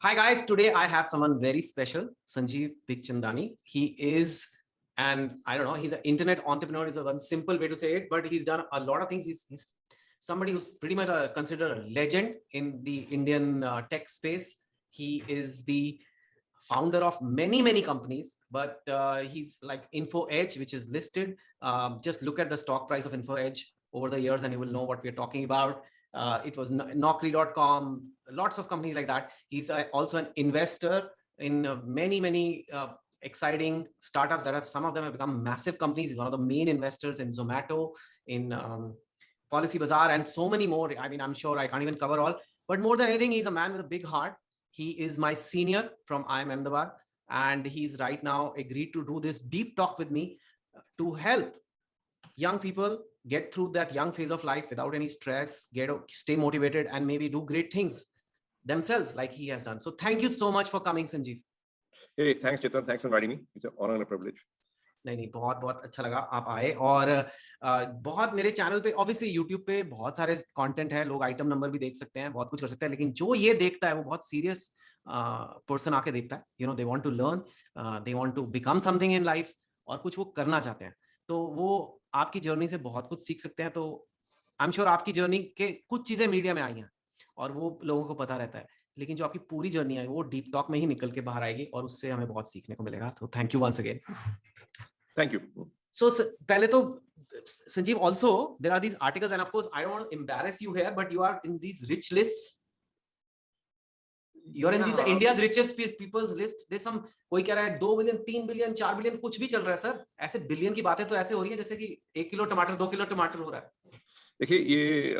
Hi guys, today I have someone very special, Sanjeev Bikhchandani. He is, and I don't know, he's an internet entrepreneur is a one simple way to say it, but he's done a lot of things. He's somebody who's pretty much considered a legend in the Indian tech space. He is the founder of many companies, but he's like Info Edge, which is listed. Just look at the stock price of Info Edge over the years and you will know what we're talking about. It was Naukri.com, lots of companies like that. He's also an investor in many exciting startups that have, some of them have become massive companies. He's one of the main investors in Zomato, in Policy Bazaar, and so many more. I mean, I'm sure I can't even cover all, but more than anything, he's a man with a big heart. He is my senior from IIM Ahmedabad, and he's right now agreed to do this deep talk with me to help young people get through that young phase of life without any stress, stay motivated, and maybe do great things themselves like he has done. So thank you so much for coming, Sanjeev. Hey, thanks, Chetan. Thanks for inviting me. It's an honor and a privilege. नहीं बहुत अच्छा लगा आप आए, और बहुत मेरे channel पे ऑब्वियसली यूट्यूब पे बहुत सारे कंटेंट है, लोग आइटम नंबर भी देख सकते हैं, बहुत कुछ कर सकते हैं, लेकिन जो ये देखता है वो बहुत सीरियस पर्सन आके देखता है. You know, they want to learn, they want to become something in life, और कुछ वो करना चाहते हैं, तो वो आपकी जर्नी से बहुत कुछ सीख सकते हैं. तो आई एम श्योर आपकी जर्नी के कुछ चीजें मीडिया में आई हैं और वो लोगों को पता रहता है, लेकिन जो आपकी पूरी जर्नी है वो डीप टॉक में ही निकल के बाहर आएगी और उससे हमें बहुत सीखने को मिलेगा. तो thank you once again. Thank you. So, pehle to, Sanjeev, also there are these articles, and of course I don't want to embarrass you here, but you are in these rich lists. You are in these India's richest people's list. There's some, कोई कह रहा है 2 billion 3 billion 4 billion कुछ भी चल रहा है sir. ऐसे बिलियन की बातें तो ऐसे हो रही है जैसे कि 1 किलो टमाटर 2 किलो टमाटर हो रहा है. देखिए, ये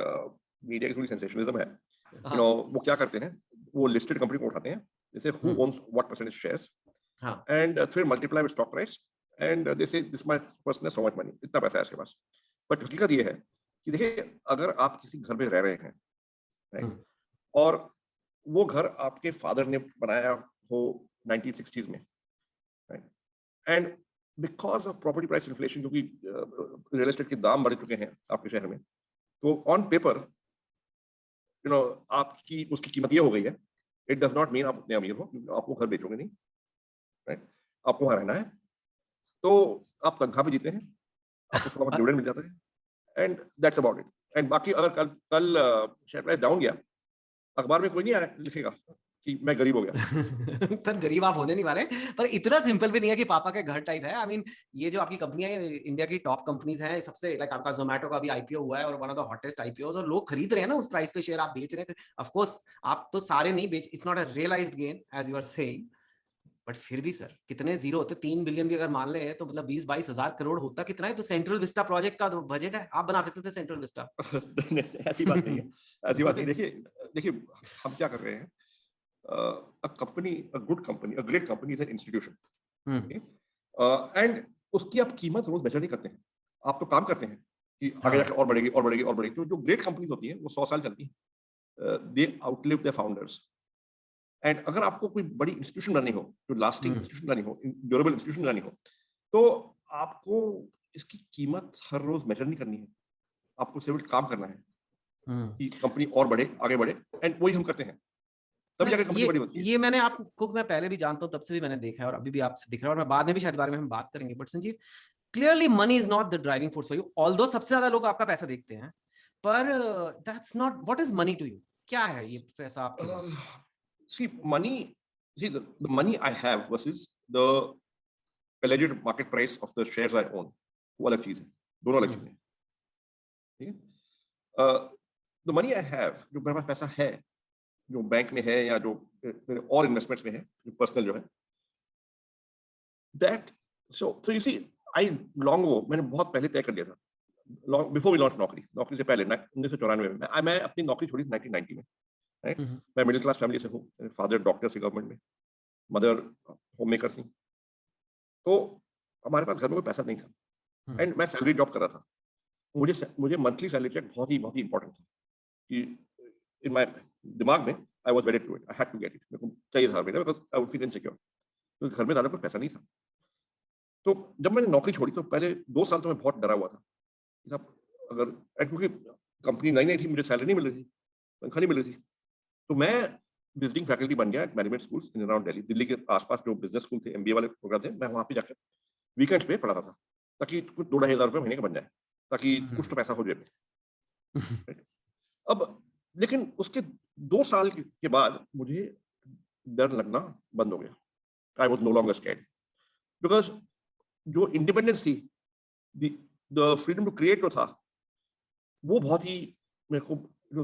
मीडिया की थोड़ी सेंसेशनलिज्म है. यू नो, वो क्या करते हैं, वो लिस्टेड कंपनी को उठाते हैं, जैसे who owns what percentage shares, and फिर multiply with stock price, and they say this my person has so much money, इतना पैसा है इसके पास. बट हकीकत ये है कि देखिए, अगर आप किसी घर में रह रहे हैं, राइट, और वो घर आपके फादर ने बनाया हो 1960s में, right, and because of property price inflation, क्योंकि रियल एस्टेट के दाम बढ़ चुके हैं आपके शहर में, तो ऑन पेपर यू नो आपकी उसकी कीमत ये हो गई है. इट डज नॉट मीन आप उतने अमीर हो, आपको घर बेचोगे नहीं, राइट, आपको वहां रहना है, तो आप तनख्वाह पे जीते हैं, आपको थोड़ा बहुत डिविडेंड मिल जाता है, and that's about it. And बाकी अगर कल शेयर प्राइस डाउन गया, अखबार में कोई नहीं आया लिखेगा कि मैं गरीब हो गया. पर गरीब आप होने नहीं वाले, पर इतना सिंपल भी नहीं है कि पापा के घर टाइप है. आई मीन, ये जो आपकी कंपनियां है, इंडिया की टॉप कंपनीज हैं सबसे, लाइक आपका जोमेटो का भी आईपीओ हुआ है और one of the hottest IPOs, और लोग खरीद रहे हैं ना उस प्राइस पे शेयर, आप बेच रहे हैं. ऑफ कोर्स आप तो सारे नहीं बेच, it's not a realised gain as you are saying, but फिर भी सर कितने जीरो होते. 3 बिलियन भी अगर मान ले तो मतलब 20-22 हजार करोड़ होता कितना है. तो सेंट्रल विस्टा प्रोजेक्ट का बजट है, आप बना सकते थे सेंट्रल विस्टा. ऐसी बात नहीं है, ऐसी बात नहीं. देखिए हम क्या कर रहे हैं, a company, a good company, a great company is an institution, okay? And उसकी आप कीमत रोज मेजर नहीं करते हैं, आप तो काम करते हैं कि आगे जाकर और बढ़ेगी और बढ़ेगी और बढ़ेगी. तो जो ग्रेट कंपनीज होती हैं वो 100 साल चलती हैं. दे आउटलिव देयर फाउंडर्स. एंड अगर आपको कोई बड़ी इंस्टीट्यूशन बनानी हो, जो लास्टिंग इंस्टीट्यूशन बनानी हो, ड्यूरेबल इंस्टीट्यूशन बनानी हो, तो आपको इसकी कीमत हर रोज मेजर नहीं करनी है, आपको सिर्फ काम करना है कि कंपनी और बढ़े, आगे बढ़े, एंड वही हम करते हैं. तब जाकर कंपनी बड़ी होती है. ये मैंने आपको, मैं पहले भी जानता हूँ, तब से भी मैंने देखा है और अभी भी आपसे दिख रहा है, और मैं बाद में भी शायद बारे में हम बात करेंगे. But Sanjeev, clearly money is not the driving force for you, although सबसे ज्यादा लोग आपका पैसा देखते हैं, पर that's not. What is money to you? क्या है ये पैसा आपके लिए? See, money, the money I have versus the alleged market price of the shares I own, वो अलग चीज है, दोनों अलग चीजें. ठीक है, the money I have, जो मेरे पास पैसा है, जो बैंक में है या जो मेरे और इन्वेस्टमेंट्स में है, जो पर्सनल जो है, that so you see, I long ago, मैंने बहुत पहले तय कर लिया था, long before we launched नौकरी से पहले 1994 में. मैं अपनी नौकरी छोड़ी 1990 में, राइट. मैं मिडिल क्लास फैमिली से हूँ, मेरे फादर डॉक्टर थे गवर्नमेंट में, मदर होम मेकर थी, तो हमारे पास घर में कोई पैसा नहीं था, एंड मैं सैलरी जॉब कर रहा था. मुझे मंथली सैलरी चेक बहुत ही इंपॉर्टेंट था, कि इन माय दिमाग में I was very to it, I had to get it, मेरे को चाहिए था, because I would feel insecure, क्योंकि घर में ज़्यादा कोई पैसा नहीं था. तो जब मैंने नौकरी छोड़ी तो पहले 2 साल तो मैं बहुत डरा हुआ था, अगर क्योंकि कंपनी नई थी, मुझे सैलरी नहीं मिल रही थी, तनख्वाह नहीं मिल रही थी, तो मैं विजिटिंग फैकल्टी बन गया management schools in around Delhi. Delhi के आसपास जो बिजनेस स्कूल थे, एमबीए वाले प्रोग्राम थे, मैं वहां पे जाकर वीकेंड्स पे पढ़ाता था, ताकि कुछ 2-2,500 रुपए महीने का बन जाए, ताकि कुछ तो पैसा हो जेब में। अब लेकिन उसके 2 साल के बाद मुझे डर लगना बंद हो गया। I was no longer scared, because जो इंडिपेंडेंस थी, द फ्रीडम टू क्रिएट जो था, वो बहुत ही मेरे को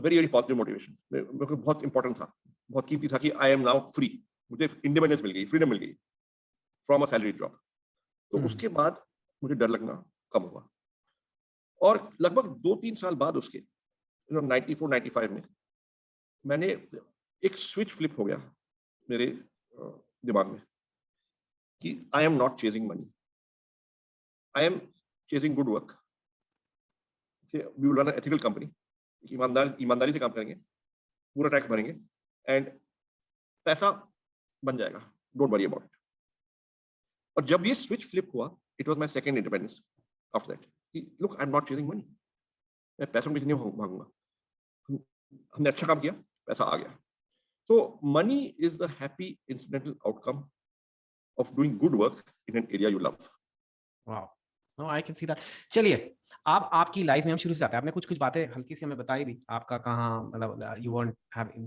वेरी वेरी पॉजिटिव मोटिवेशन, मेरे को बहुत इंपॉर्टेंट था, बहुत कीमती था कि आई एम नाउ फ्री, मुझे इंडिपेंडेंस मिल गई, फ्रीडम मिल गई फ्रॉम अ सैलरी जॉब। तो उसके बाद मुझे डर लगना कम हुआ, और लगभग 2-3 साल बाद उसके 94-95 में मैंने एक स्विच फ्लिप हो गया मेरे दिमाग में कि I am not chasing money, I am chasing good work. We will run an ethical company, ईमानदारी से काम करेंगे, पूरा टैक्स भरेंगे, एंड पैसा बन जाएगा, डोंट वरी अबाउट इट। और जब ये स्विच फ्लिप हुआ, it was my second independence after that, कि look I am not chasing money, मैं पैसों के पीछे नहीं भागूंगा, हमने अच्छा काम किया, पैसा आ गया। So money is the happy incidental outcome of doing good work in an area you love. Wow. No, I can see that. चलिए, आप आपकी लाइफ में हम शुरू से आते हैं। आपने कुछ बातें हल्की सी हमें बताई भी, आपका कहाँ मतलब you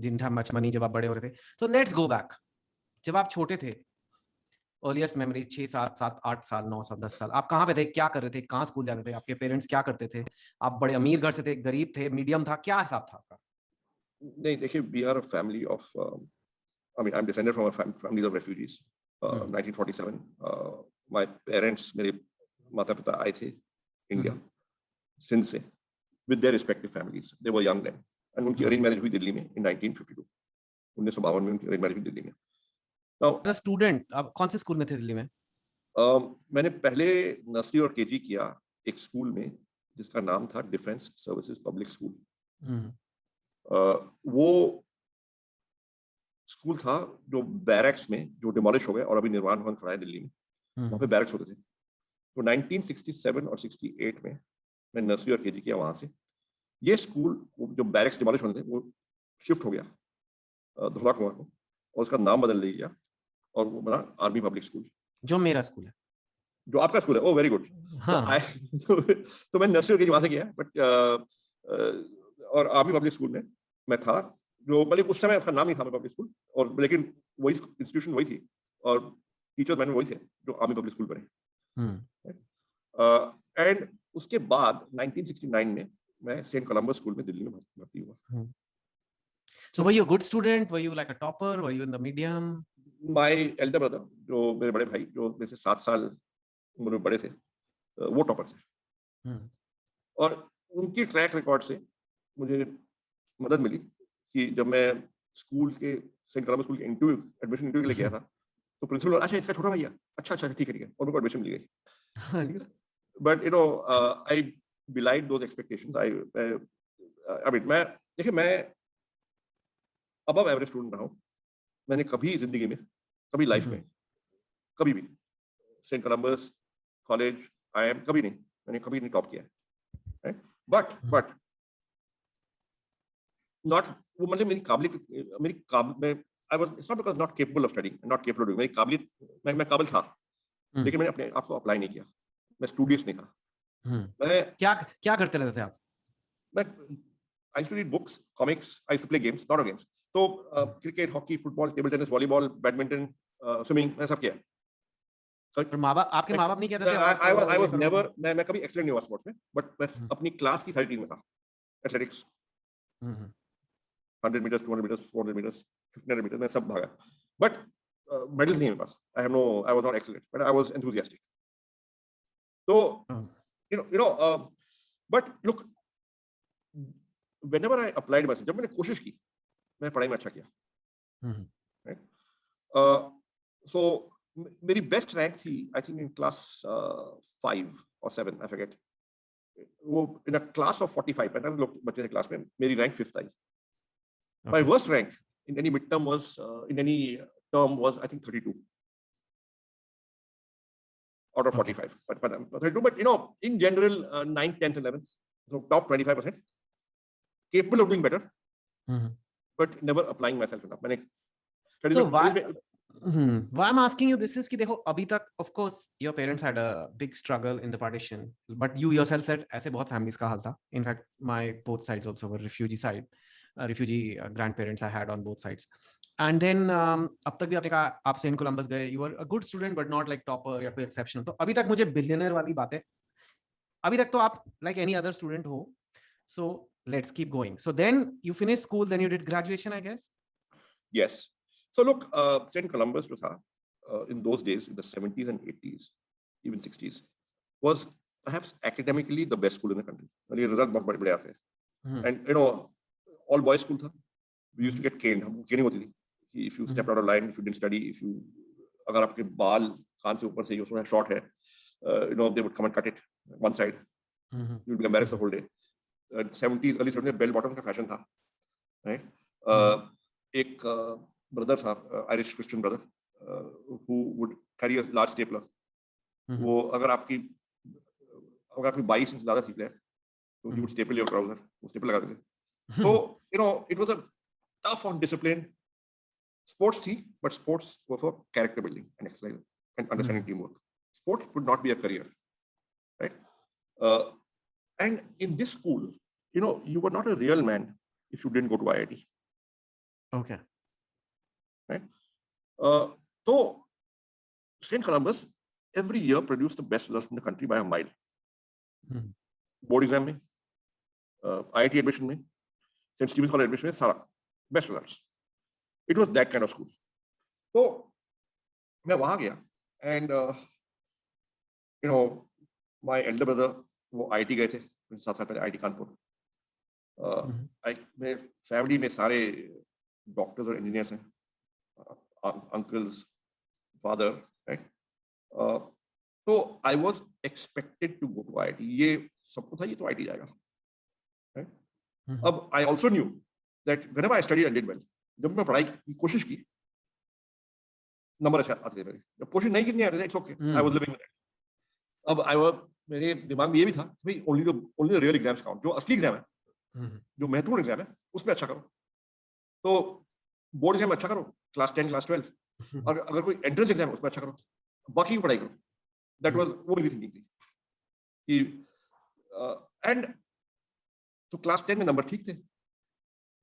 didn't have much money जब आप बड़े हो रहे थे। So let's go back. जब आप छोटे थे, अर्लीस्ट मेमोरी 6, 7, 7, 8 साल, 9 साल, 10 साल, आप कहाँ पे थे, क्या कर रहे थे, कहाँ स्कूल जाते थे, आपके पेरेंट्स क्या करते थे, आप बड़े अमीर घर से थे, गरीब थे, मीडियम था, क्या हिसाब था आपका? नहीं, देखिए, we are a family of I mean I'm descended from a family of refugees. 1947 my parents, मेरे माता पिता आए थे इंडिया सिंध से with their respective families. They were young then, and उनकी अरेंज मैरिज हुई दिल्ली में in 1952. 1952 में उनकी अरेंज मैरिज हुई दिल्ली में। Now, as a student आप कौन से स्कूल में थे दिल्ली में? मैंने पहले नर्सरी और केजी किया एक स्कूल में जिसका नाम था डिफेंस सर्विसेज पब्लिक स्कूल। वो स्कूल था जो बैरक्स में, जो डिमोलिश हो गए और अभी निर्माण भवन खड़ा है दिल्ली में, वहाँ पे बैरक्स होते थे। तो 1967 और 68 में मैं नर्सरी और केजी किया वहाँ से। ये स्कूल जो बैरक्स डिमोलिश होने थे वो शिफ्ट हो गया धौला कुआं को, और उसका नाम बदल दिया और वो बना आर्मी पब्लिक स्कूल, जो मेरा स्कूल है, जो आपका स्कूल है। ओ वेरी गुड। तो मैं नर्सरी और केजी वहाँ से किया, बट और आर्मी पब्लिक स्कूल में मैं था, जो मतलब उस समय उसका नाम नहीं था पब्लिक स्कूल, और लेकिन वही इंस्टीट्यूशन वही थी और टीचर्स मैंने वही थे जो आर्मी पब्लिक स्कूल बने। एंड उसके बाद 1969 में मैं सेंट कोलंबस स्कूल में दिल्ली में भर्ती हुआ। So were you a good student? Were you like a topper? Were you in the medium? My elder brother, जो मेरे बड़े भाई, जो मेरे से 7 साल उम्र में बड़े थे, वो टॉपर थे। और उनकी ट्रैक रिकॉर्ड से मुझे मदद मिली कि जब मैं स्कूल के सेंट कोलंबस स्कूल के एडमिशन इंटरव्यू के लिए गया था, तो प्रिंसिपल बोला, अच्छा इसका छोटा भैया, अच्छा ठीक है, और मेरे को एडमिशन मिल गई। But I बिलाइड those expectations. I mean मैं अबव एवरेज स्टूडेंट रहा हूँ। मैंने कभी जिंदगी में, कभी लाइफ में, कभी भी सेंट कोलंबस कॉलेज, IIM कभी नहीं, मैंने कभी नहीं टॉप किया है। बट नॉट, वो मतलब मेरी काबिलियत, I was, it's not because not capable of studying, not capable of doing, मेरी काबिलियत, मैं काबिल था, लेकिन मैंने अपने आप को अप्लाई नहीं किया, मैं स्टूडियस नहीं था। मैं क्या करते रहते थे आप? मैं I used to read books, comics, I used to play games, lot of games. तो cricket, hockey, football, table tennis, volleyball, badminton, swimming, मैं सब किया। आपके माँ बाप नहीं कहते थे? I was never, मैं कभी एक्सीलेंट नहीं हुआ स्पोर्ट्स में, बट मैं अपनी क्लास की सारी टीम में था। Athletics, 100 meters, 200 meters, 400 meters, 1500 meters, मैं सब भागा। बट मेडल्स नहीं है मेरे पास। I was not excellent, but I was enthusiastic. तो but look, whenever I applied myself, जब मैंने कोशिश की, मैं पढ़ाई में अच्छा किया। Right? So मेरी बेस्ट रैंक थी, I think in class 5 or 7, I forget. वो in a class of 45, 45 लोग बच्चे थे क्लास में, मेरी rank 5th I. My worst rank in any midterm was, in any term was, I think 32 out of 45. But 32, but in general, 9th, 10th, 11th, so top 25%, capable of doing better. but never applying myself enough. मैंने So why I'm asking you this is कि देखो अभी तक of course your parents had a big struggle in the partition, but you yourself said ऐसे बहुत families का हाल था. In fact, my both sides also were refugee grandparents I had on both sides. And then अब तक भी आपने कहा आप सेंट कोलंबस गए, you were a good student but not like topper या कोई exceptional. तो अभी तक मुझे billionaire वाली बात है. अभी तक तो आप like any other student हो. So let's keep going. So then you finished school, then you did graduation, I guess. Yes. So look, St. Columbus was in those days, in the 70s and 80s, even 60s, was perhaps academically the best school in the country. ये result बहुत बड़े आते हैं. And you know, all boys school था. We used to get caned. हमको caning होती थी. If you stepped out of line, if you didn't study, अगर आपके बाल कान से ऊपर से ये थोड़ा short है, you know, they would come and cut it one side. You'd be embarrassed the whole day. 70s, early 70s, bell bottom का fashion था, right? एक brother था, Irish Christian brother, who would carry a large stapler. वो अगर आपकी 22 inch ज़्यादा सीखले, तो he would staple your trouser, वो staple लगाते थे. So you know, it was a tough on discipline. Sports थी, but sports were for character building and exercise and understanding teamwork. Sports would not be a career, right? And in this school, you know, you were not a real man if you didn't go to IIT. Okay. Right? So St. Columbus every year produced the best results in the country by a mile. Board exam में, IIT admission में, St. Stephen's College admission में, सारा best results. It was that kind of school. So मैं वहाँ गया and you know, my elder brother वो IIT गए थे 7 साल पहले IIT कानपुर. मेरे फैमिली में सारे डॉक्टर्स और इंजीनियर्स हैं. Uncles, father, right? So I was expected to go to IIT. ये सबको था ये तो IIT जाएगा, right? अब I also knew that whenever I studied and did well, जब मैं पढ़ाई की कोशिश की, नंबर अच्छा आते थे मेरे. जब कोशिश नहीं करनी आते थे, it's okay. I was living with it. अब मेरे दिमाग में ये भी था, भाई only the real exams count. जो असली एग्जाम है, जो महत्वपूर्ण एग्जाम है, उसमें अच्छा करो. तो बोर्ड एग्जाम अच्छा करो, क्लास 10, क्लास 12, और अगर कोई एंट्रेंस एग्जाम है उसमें अच्छा करो, बाकी की पढ़ाई करो. दैट वाज वो मेरी थिंकिंग थी कि एंड तो क्लास 10 में नंबर ठीक थे.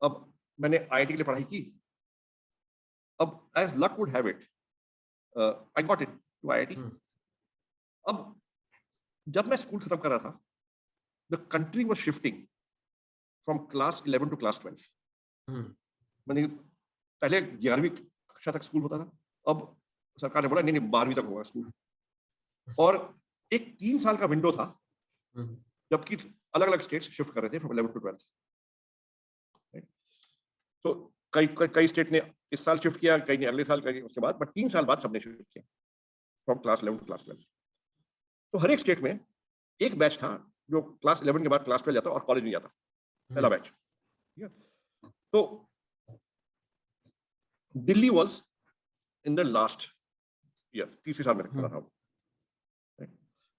अब मैंने आईआईटी के लिए पढ़ाई की. अब as luck would have it I got it to IIT. अब जब मैं स्कूल खत्म कर रहा था, the country was shifting from class 11 to class 12. मैंने पहले 11वीं कक्षा तक स्कूल होता था, अब सरकार ने बोला नहीं 12वीं तक होगा स्कूल. और एक 3 साल का विंडो था, जबकि अलग अलग स्टेट्स शिफ्ट कर रहे थे फ्रॉम 11 टू 12. तो कई स्टेट ने इस साल शिफ्ट किया, कई ने अगले साल, कई उसके बाद, बट 3 साल बाद सबने शिफ्ट किया फ्रॉम क्लास 11 टू क्लास 12. तो हर एक स्टेट में एक बैच था जो क्लास 11 के बाद क्लास 12 जाता और कॉलेज नहीं जाता, पहला बैच. तो Delhi was in the last year, तीसरे साल में खड़ा था.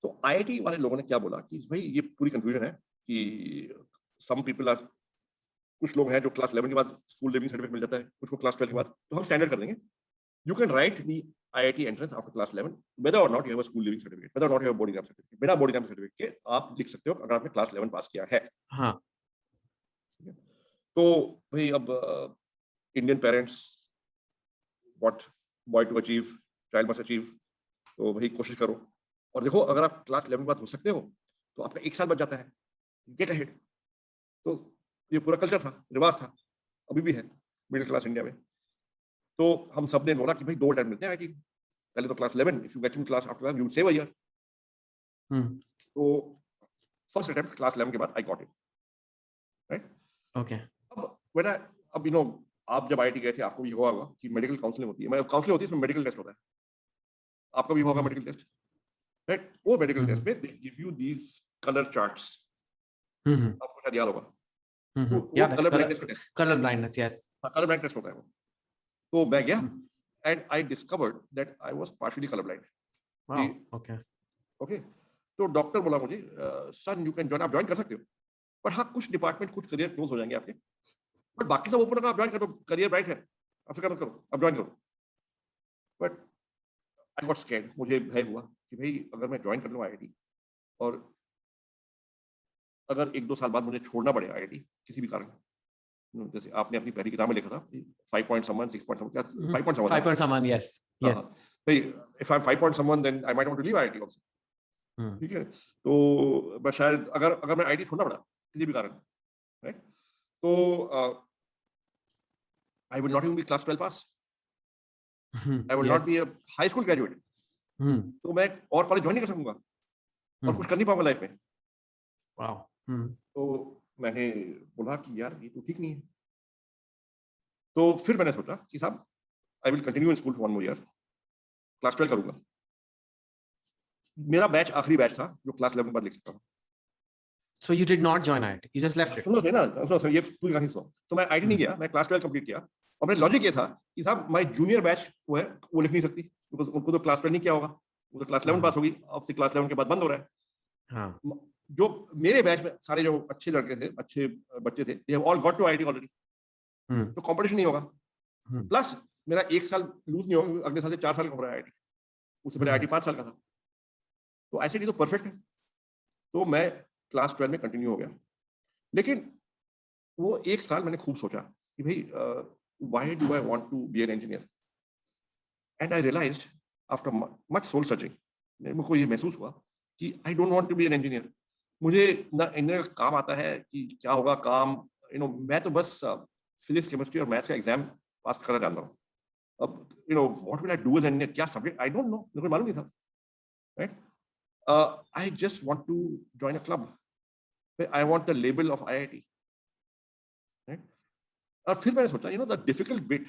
तो आईआईटी वाले लोगों ने क्या बोला कि भाई ये पूरी कंफ्यूजन है कि सम पीपल आर, कुछ लोग हैं जो क्लास 11 के बाद स्कूल लिविंग सर्टिफिकेट मिल जाता है, कुछ को क्लास 12 के बाद, तो हम स्टैंडर्ड कर देंगे. You can write the IIT entrance after class 11 whether or not you have a school living certificate, whether or not you have a board exam certificate. बिना बोर्ड एग्जाम सर्टिफिकेट के आप लिख सकते हो अगर आपने क्लास 11 पास किया है. हाँ. तो भाई अब Indian parents what boy to achieve child must achieve. तो भाई कोशिश करो और देखो, अगर आप क्लास 11 के बाद हो सकते हो तो आपका 1 साल बच जाता है, गेट अहेड. तो ये पूरा कल्चर था, रिवाज था, अभी भी है मिडिल क्लास इंडिया में. तो हम सब ने बोला कि भाई 2 अटेम्प्ट मिलते हैं आईआईटी. पहले तो class 11, if you get in class after class you will save a year. तो फर्स्ट अटेम्प्ट क्लास 11 के बाद आई गॉट इट, राइट. ओके. अब यू नो, आप जब आईआईटी गए थे आपको भी हुआ होगा कि मेडिकल काउंसलिंग होती है. काउंसलिंग होती है, इसमें मेडिकल टेस्ट होता है. आपका भी होगा मेडिकल टेस्ट, राइट. वो मेडिकल टेस्ट में they give you these colour charts. आपको शायद याद होगा. Colour blindness, yes, colour blind test होता है वो. तो मैं गया and I discovered that I was partially colour blind. Okay. तो डॉक्टर बोला मुझे, सन यू कैन जॉइन, आप ज्वाइन कर सकते हो, पर हाँ कुछ डिपार्टमेंट, कुछ करियर क्लोज हो जाएंगे आपके, बट बाकी सब ओपन, आप ज्वाइन करो, करियर ब्राइट है, आप फिक्र मत करो, आप ज्वाइन करो. बट आई गॉट स्कैर्ड, मुझे भय हुआ कि भाई अगर मैं ज्वाइन कर लूँ आईआईटी और अगर 1-2 साल बाद मुझे छोड़ना पड़े आईआईटी किसी भी कारण, जैसे आपने अपनी पहली किताब में लिखा था 5 point someone 6 point someone, क्या 5 point someone, 5 point someone, yes, yes. भाई if I'm 5 point someone then I might want to leave IIT also. ठीक है, तो मैं शायद अगर मैं आईआईटी छोड़ना पड़ा किसी भी कारण, राइट, तो I will not even be class 12 pass. I will not be a high school graduate. तो मैं और कॉलेज ज्वाइन नहीं कर सकूंगा और कुछ कर नहीं पाऊंगा लाइफ में. Wow. तो मैंने बोला कि यार ये तो ठीक नहीं है. तो फिर मैंने सोचा कि साहब I will continue in school for 1 more year, class 12 करूंगा. मेरा बैच आखिरी बैच था जो क्लास 11 के बाद लिख सकता था. So you did not join IIT, you just left it. सुनो ना, सुनो ये पूरी कहानी सुनो. तो मैं आईआईटी नहीं गया, मैं क्लास 12 कंप्लीट किया और मेरा लॉजिक ये था कि साहब माय जूनियर बैच वो है, वो लिख नहीं सकती बिकॉज़ उनको तो क्लास 12 नहीं किया होगा, वो तो क्लास 11 पास होगी. अब से क्लास 11 के बाद बंद हो रहा है. हाँ. जो मेरे बैच में सारे जो अच्छे लड़के थे, अच्छे बच्चे थे, they have all got to IIT already. तो कंपटीशन नहीं होगा. प्लस मेरा 1 साल लूज नहीं होगा, अगले साल से 4 साल का हो रहा है आईआईटी. उससे पहले आईआईटी 5 साल का था. तो ऐसे नहीं तो परफेक्ट है. तो मैं क्लास 12 में कंटिन्यू हो गया. लेकिन वो 1 साल मैंने खूब सोचा कि भाई why do I want to be an engineer. And I realized after much soul searching, मुझको ये महसूस हुआ कि I don't want to be an engineer. मुझे ना इंजीनियर का काम आता है कि क्या होगा काम, मैं तो बस फिजिक्स केमिस्ट्री और मैथ्स का एग्जाम पास करना जानता हूँ. अब what will I do as an engineer, क्या सब्जेक्ट, आई डोंट नो, मुझे मालूम नहीं था. Right, I just want to join a club. I want the label of IIT. Right? और फिर मैंने सोचा, the difficult bit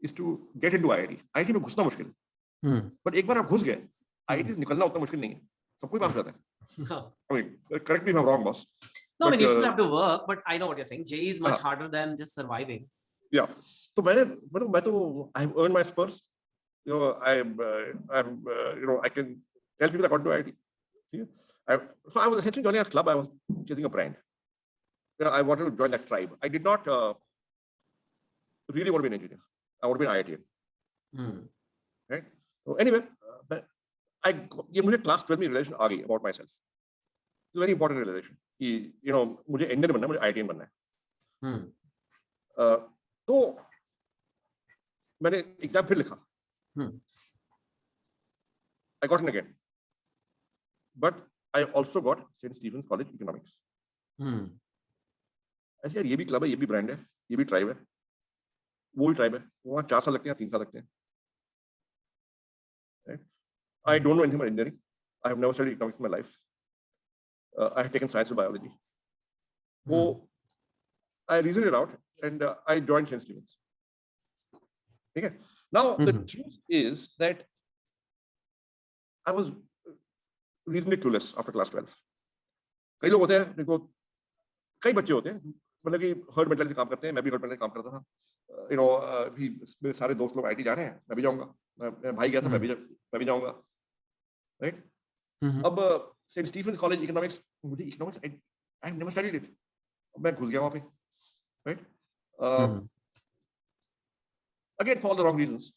is to get into IIT. IIT में घुसना मुश्किल है. But एक बार आप घुस गए, IIT से निकलना उतना मुश्किल नहीं है. सबको पास हो जाता है. I mean, correct me if I'm wrong, boss. No, I mean, you still have to work, but I know what you're saying. JEE is much harder than just surviving. Yeah. तो मैं तो I've earned my spurs. I can tell people I got to IIT. So I was essentially joining a club. I was chasing a brand. I wanted to join that tribe. I did not really want to be an engineer. I want to be an IITian. Right? So anyway, ये मुझे class 12 में realization आ गई about myself. It's a very important realization कि मुझे Indian बनना है, मुझे IITian बनना है. तो मैंने एग्जाम फिर लिखा. I got in again. But I also got St. Stephen's College Economics. ऐसे यार ये भी क्लब है, ये भी ब्रांड है, ये भी ट्राइब है, वो भी ट्राइब है. वहाँ 4 साल लगते हैं, 3 साल लगते हैं. I don't know anything about engineering. I have never studied economics in my life. I have taken science and biology. So I reasoned it out and I joined St. Stephen's. Okay. Now the truth is that I was reasonably clueless after class 12. कई लोग होते हैं जिनको, कई बच्चे होते हैं मतलब कि हर्ड मेंटालिटी से काम करते हैं. मैं भी हर्ड मेंटालिटी काम करता था. भी मेरे सारे दोस्त लोग आईटी जा रहे हैं, मैं भी जाऊंगा. मैं भाई गया था, मैं भी जाऊंगा. राइट. अब सेंट स्टीफेंस कॉलेज इकोनॉमिक्स, मुझे economics I have never studied it. मैं घुस गया वहां पे. Right. Again for the wrong reasons.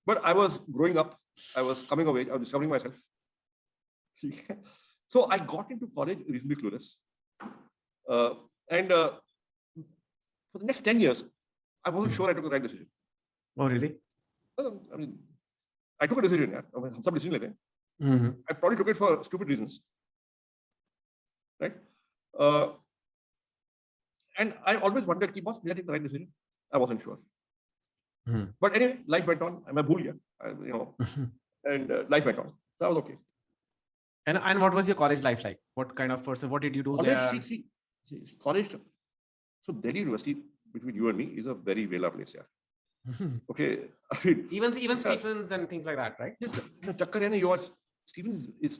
But I was growing up, I was coming of age, I was discovering myself. So I got into college reasonably clueless, and for the next 10 years, I wasn't sure I took the right decision. Oh, really? I mean, I took a decision. Yeah, हम सब decision लेते हैं. I probably took it for stupid reasons, right? And I always wondered, "Ki boss, did I take the right decision?" I wasn't sure. But anyway, life went on. मैं भूल गया, and life went on. So I was okay. And what was your college life like? What kind of person? What did you do there? College. So Delhi University, between you and me, is a very vela place, yeah. Okay. Even Stephens and things like that, right? No, chakkar hai na, your Stephens is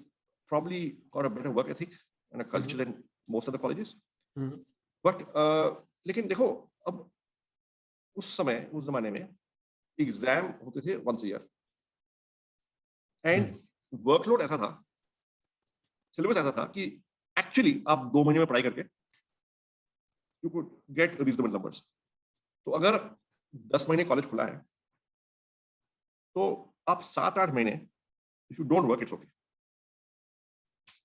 probably got a better work ethic and a culture than most of the colleges. But लेकिन देखो, अब उस जमाने में exam होते थे once a year. And workload ऐसा था, सिलेबस ऐसा था कि एक्चुअली आप 2 महीने में पढ़ाई करके you could get reasonable numbers. तो अगर 10 महीने कॉलेज खुला है तो आप 7-8 महीने, if you don't work, it's okay,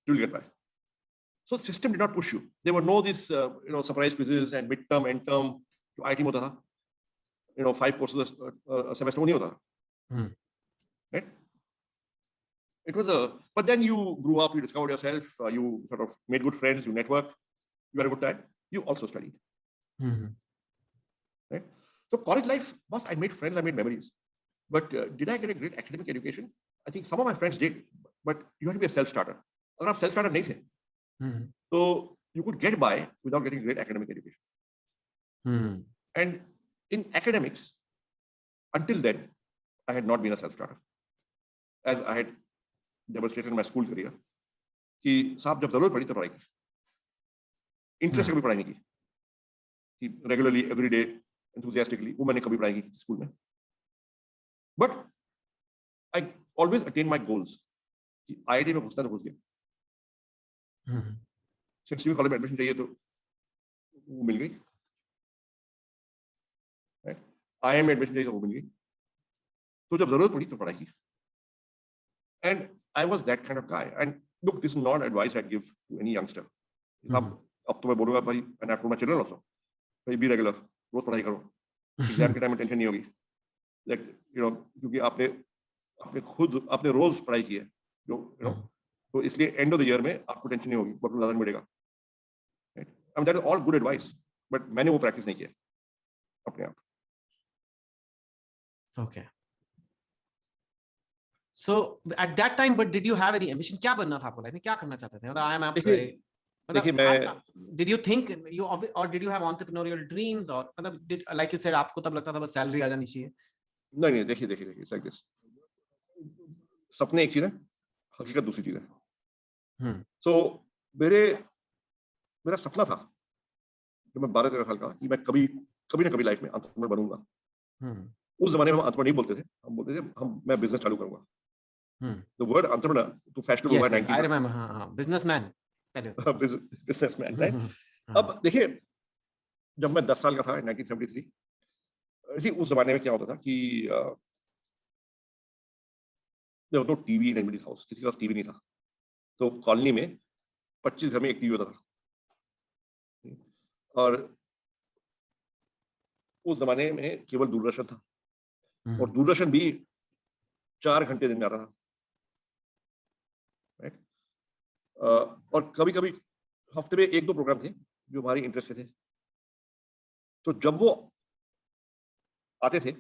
you'll get by. So system did not push you. There were no this surprise quizzes and midterm, end term. जो IT में होता था, 5 courses a semester नहीं होता था, right? It was but then you grew up, you discovered yourself, you sort of made good friends, you networked, you had a good time, you also studied. Right? So college life was, I made friends, I made memories. But did I get a great academic education? I think some of my friends did, but you have to be a self-starter. अगर आप self-starter नहीं थे, so you could get by without getting great academic education. And in academics, until then, I had not been a self-starter. As I had demonstrated in my school career, कि साहब जब जरूरत पड़ी तो पढ़ाई की, इंटरेस्ट से कभी पढ़ाई नहीं की, कि रेगुलरली एवरी डे enthusiastically, वो मैंने कभी पढ़ाई की स्कूल में. But I always attained my goals. कि IIT में घुसना तो घुस गया, सिक्सटी कॉलेज में एडमिशन चाहिए तो वो मिल गई, IIM में एडमिशन चाहिए तो वो मिल गई. तो जब जरूरत पड़ी तो पढ़ाई की. And I was that kind of guy. And look, this is not advice I'd give to any youngster. अब तो मैं बोलूंगा भाई, and I have told my children also, भाई be regular, रोज पढ़ाई करो, एग्जाम के टाइम में टेंशन नहीं होगी. Like, क्योंकि आपने खुद आपने रोज पढ़ाई की है, तो इसलिए एंड ऑफ द ईयर में आपको टेंशन नहीं होगी, बहुत ज्यादा मिलेगा. I mean, that is all good advice, but मैंने वो प्रैक्टिस नहीं किया अपने आप. Okay. So at that time, but did you have any ambition? क्या बनना था आपको लाइफ में, क्या करना चाहते थे? मतलब IIM आप देखिए मैं, did you think you, or did you have entrepreneurial dreams, or मतलब did, like you said, आपको तब लगता था बस सैलरी आ जानी चाहिए? नहीं, देखिए it's like this. सपने एक चीज है, हकीकत दूसरी चीज है. So मेरा सपना था जब मैं 12-13 साल का कि मैं कभी ना कभी लाइफ में एंटरप्रेन्योर बनूंगा. उस जमाने में हम एंटरप्रेन्योर नहीं बोलते थे, हम बोलते थे मैं बिजनेस चालू करूंगा. The word entrepreneur तो फैशनेबल हुआ 90s. I remember, businessman पहले. businessman, right? अब देखिए, जब मैं 10 साल का था 1973, इसी उस जमाने में क्या होता था कि there was no TV in anybody's house, किसी के पास टीवी नहीं था. तो कॉलोनी में 25 घर में एक टीवी होता था. और उस जमाने में केवल दूरदर्शन था, और दूरदर्शन भी 4 घंटे दिन में आता था. राइट? और कभी कभी हफ्ते में 1-2 प्रोग्राम थे जो हमारी इंटरेस्ट के थे. तो जब वो आते थे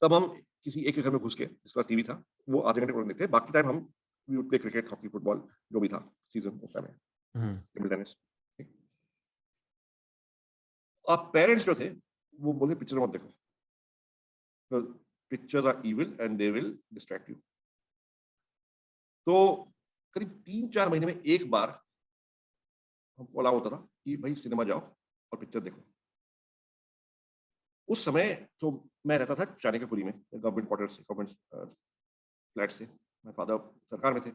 तब हम किसी एक के घर में घुस के, जिसके पास टीवी था, वो आधे घंटे प्रोग्राम देखते. बाकी टाइम हम we would play cricket, hockey, football, जो भी था सीजन उस समय, टेबल टेनिस. आप पेरेंट्स जो थे वो बोले पिक्चर मत देखो, pictures are evil and they will distract you. तो करीब 3-4 महीने में एक बार हमको अलाउ होता था कि भाई सिनेमा जाओ और पिक्चर देखो. उस समय तो मैं रहता था चाणक्यपुरी में, गवर्नमेंट क्वार्टर से, गवर्नमेंट फ्लैट से. मेरे फादर सरकार में थे.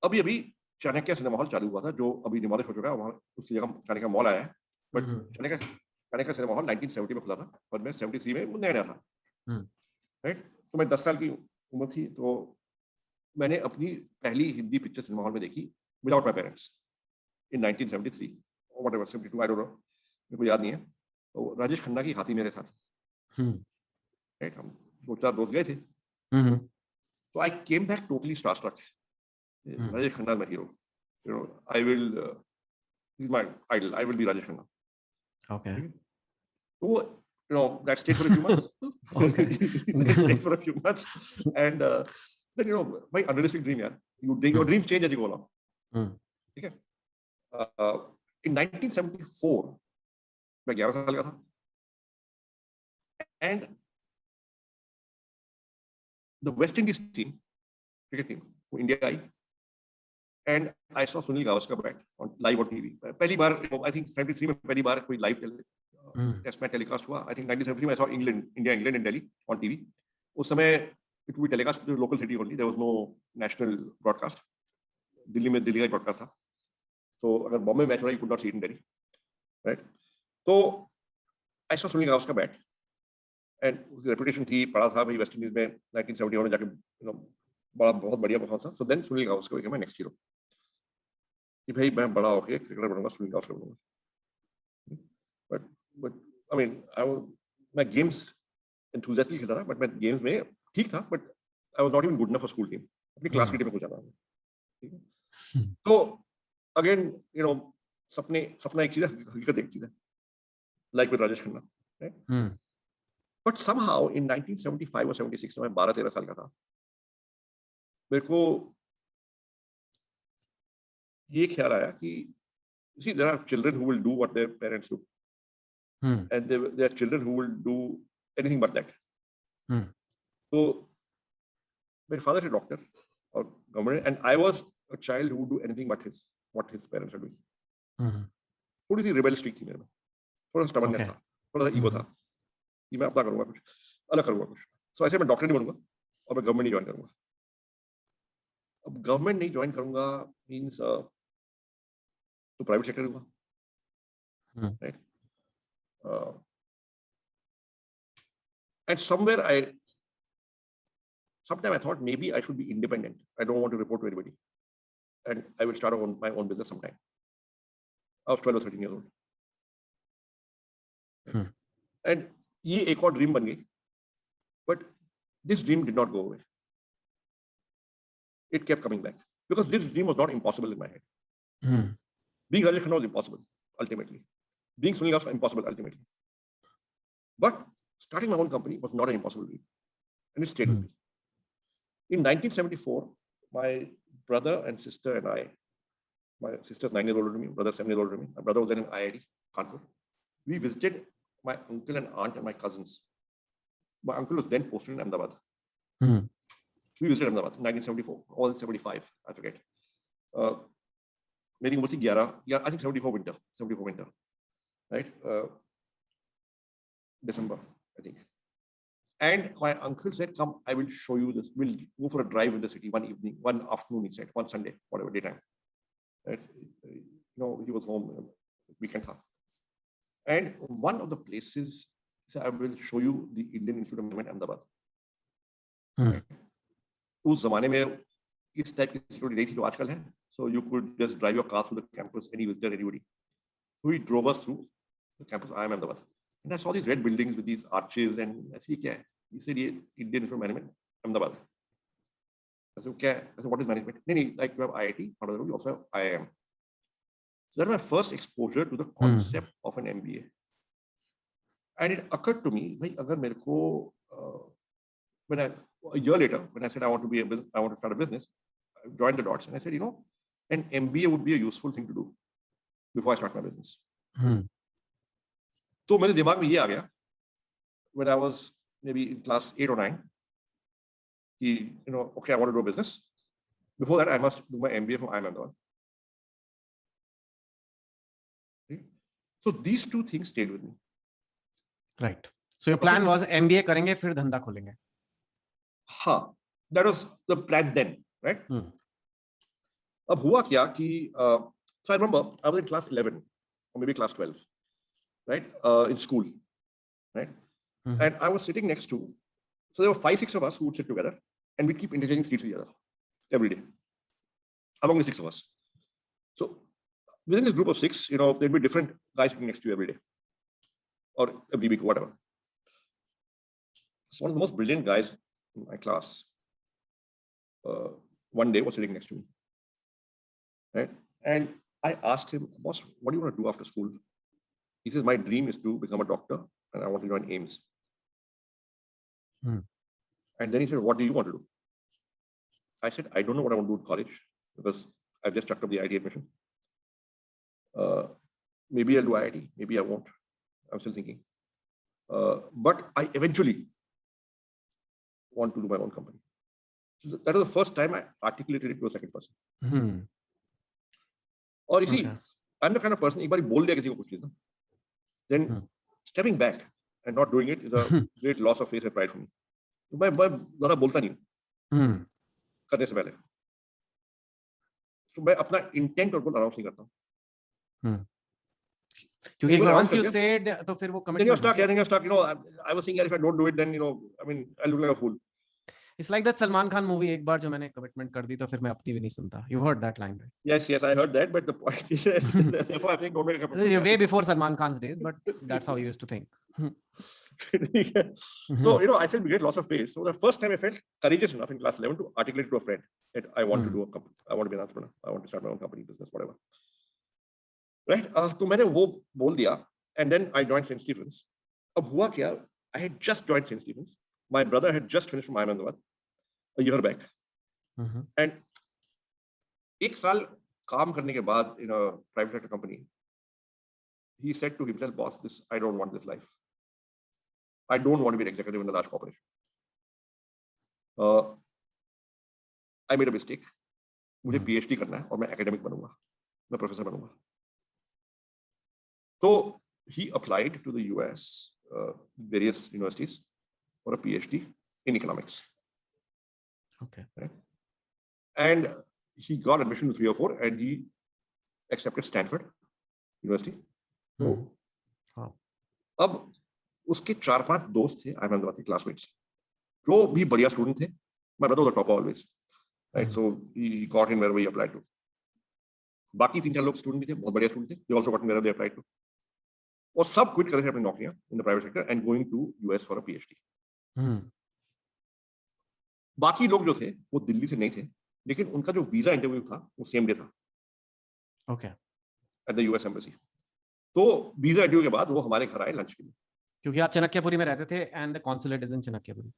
अभी चाणक्य सिनेमा हॉल चालू हुआ था, जो अभी डिमोलिश हो चुका है. वहाँ उसकी जगह चाणक्य मॉल आया है. बट चाणक्य सिनेमा हॉल 1970 में खुला था और मैं 73 में नया था. राइट? तो मैं 10 साल की उम्र थी, तो मैंने अपनी पहली हिंदी पिक्चर सिनेमा हॉल में देखी विदाउट माय पेरेंट्स इन 1973 और व्हाटएवर 72, आई डोंट नो, मेरे को याद नहीं है. तो राजेश खन्ना की हाथी मेरे साथ. राइट? हम 2-4 दोस्त गए थे. तो I came back totally starstruck. Rajesh Khanna is my hero. I will. He's my idol. I will be Rajesh Khanna. Okay. So that stayed for a few months. Stayed for a few months, and then my unrealistic dream, yeah. Your dreams change as you go along. Okay. In 1974, मैं 11 साल का था, and the West Indies team, cricket team, वो India I. And I saw Sunil Gavaskar bat live on TV. पहली बार, I think 73 में पहली बार कोई live test match telecast हुआ. I think 1973 में I saw India England in Delhi on TV. उस समय it would be telecast to local city only. There was no national broadcast. Delhi में दिल्ली का ब्रॉडकास्ट था. So अगर बॉम्बे मैच हो रहा है, you could not see it in Delhi, right? तो I saw Sunil Gavaskar bat, and उसकी रेपुटेशन थी, पढ़ा था भाई वेस्ट इंडीज में 1971 में जाके बड़ा बहुत बढ़िया परफॉर्मेंस था. So then Sunil Gavaskar became my next hero कि भाई मैं बड़ा होके क्रिकेटर बनूंगा, सुनील गावस्कर बनूंगा. बट आई मीन मैं गेम्स एंथुसियास्टिकली खेलता था, बट मैं गेम्स में ठीक था, but I was not even good enough for school team. अपनी क्लास की टीम में हो जाता था. ठीक है. तो अगेन सपना एक चीज है, हकीकत एक चीज है, like with Rajesh Khanna, right? But somehow in 1975 or 76 मैं 12-13 साल का था, मेरे को ये ख्याल आया कि see there are children who will do what their parents do, and there are children who will do anything but that. तो मेरे father is a doctor और government, and I was a child who would do anything but what his parents are doing. थोड़ी सी rebel streak थी मेरे में, थोड़ा सा stubbornness था, थोड़ा सा ईगो था कि मैं अपना करूंगा, कुछ अलग करूंगा कुछ. सो ऐसे मैं डॉक्टर नहीं बनूंगा और मैं गवर्नमेंट नहीं ज्वाइन करूंगा. अब गवर्नमेंट नहीं ज्वाइन करूंगा मींस तो प्राइवेट सेक्टर होगा, right? And sometime I thought maybe I should be independent. I don't want to report to anybody, and I will start my own business sometime. I was 12 or 13 years old. And ये एक और dream बन गई, but this dream did not go away. It kept coming back because this dream was not impossible in my head. Being Rajesh Khanna was impossible ultimately. Being Sunil Gavaskar impossible ultimately. But starting my own company was not an impossible dream, and it stayed with me. In 1974, my brother and sister and I, my sister's 9 years older than me, brother 7 years older than me. My brother was then in IIT, Kanpur. We visited my uncle and aunt and my cousins. My uncle was then posted in Ahmedabad. We visited Ahmedabad in 1974 or 75, I forget. मेरी उम्र थी 11, I think 74 winter, right? December, I think. And my uncle said, "Come, I will show you this. We'll go for a drive in the city one evening, one afternoon," he said, one Sunday, whatever, daytime. Right? He was home, weekend tha. And one of the places, he said, "I will show you the Indian Institute of Management, Ahmedabad." उस जमाने में इस type की security नहीं थी जो आजकल है. So you could just drive your car through the campus, any visitor, anybody. So he drove us through the campus of IIM Ahmedabad. And I saw these red buildings with these arches, and I said, "क्या है?" He said, "ये Indian Institute of Management, Ahmedabad." I said, "क्या है?" I said, "What is management?" "नहीं, like you have IIT, you also have IIM." So that was my first exposure to the concept of an MBA. And it occurred to me, भाई अगर मेरे को a year later, when I said I want to start a business, I joined the dots, and I said, an MBA would be a useful thing to do before I start my business. तो मेरे दिमाग में ये आ गया when I was maybe in class 8 or 9, okay, I want to do a business. Before that, I must do my MBA from IIM Ahmedabad. Okay? So these two things stayed with me. Right. So your plan was MBA करेंगे फिर धंधा खोलेंगे. हाँ, that was the plan then, right? अब हुआ क्या कि so I remember I was in class 11 or maybe class 12, right? In school, right? And I was sitting next to, so there were 5-6 of us who would sit together, and we'd keep interchanging seats with each other every day, among the 6 of us. So within this group of 6, there'd be different guys sitting next to you every day, or every week, whatever. So one of the most brilliant guys in my class, one day was sitting next to me, right? And I asked him, "Boss, what do you want to do after school?" He says, "My dream is to become a doctor, and I want to join AIIMS." And then he said, "What do you want to do?" I said, "I don't know what I want to do at college because I've just chucked up the IIT admission. Maybe I'll do IIT, maybe I won't. I'm still thinking. But I eventually want to do my own company." So that was the first time I articulated it to a second person. Or you see, I'm the kind of person, एक बार बोल दिया किसी को कुछ चीज़ ना, then stepping back and not doing it is a great loss of faith and pride for me. तो मैं ज़्यादा बोलता नहीं हूँ करने से पहले. तो मैं अपना intent और goal announce नहीं करता हूँ. क्योंकि एक बार once you said तो फिर वो then you're commitment stuck. I think you're stuck. You know, I was thinking that if I don't do it, then I mean, I'll look like a fool. It's like that Salman Khan movie, एक बार जो मैंने commitment कर दी तो फिर मैं अपनी भी नहीं सुनता. You heard that line, right? Yes, I heard that, but the point is, therefore I think don't make a commitment. Way before Salman Khan's days, but that's how you used to think. So I still get lots of faith. So the first time I felt courageous enough in class 11 to articulate to a friend that I want to do a company, I want to be an entrepreneur, I want to start my own company, business, whatever. Right? तो मैंने वो बोल दिया, and then I joined St. Stephen's. अब हुआ क्या? I had just joined St. Stephen's. My brother had just finished from IIM Ahmedabad a year back. And एक साल काम करने के बाद in a private sector company, he said to himself, boss, I don't want this life. I don't want to be an executive in a large corporation. I made a mistake. मुझे PhD करना है और मैं academic बनूंगा, मैं professor बनूंगा. So he applied to the US, various universities for a PhD in economics. Okay. Right? And he got admission to 3 or 4, and he accepted Stanford University. So, wow. अब उसके 4-5 दोस्त थे अहमदाबाद के क्लासमेट्स जो भी बढ़िया स्टूडेंट थे. My brother was the topper always, right? So he got in wherever he applied to. बाकी 3-4 लोग स्टूडेंट भी थे, बहुत बढ़िया स्टूडेंट थे. They also got in wherever they applied to. और सब क्विट कर रहे थे अपनी नौकरियां in the private sector and going to US for a PhD. बाकी लोग जो थे वो दिल्ली से नहीं थे, लेकिन उनका जो वीजा इंटरव्यू था वो सेम डे था. Okay. At the US embassy. तो वीजा इंटरव्यू के बाद वो हमारे घर आए लंच के लिए. क्योंकि आप चाणक्यपुरी में रहते थे and the consulate is in Chanakyapuri.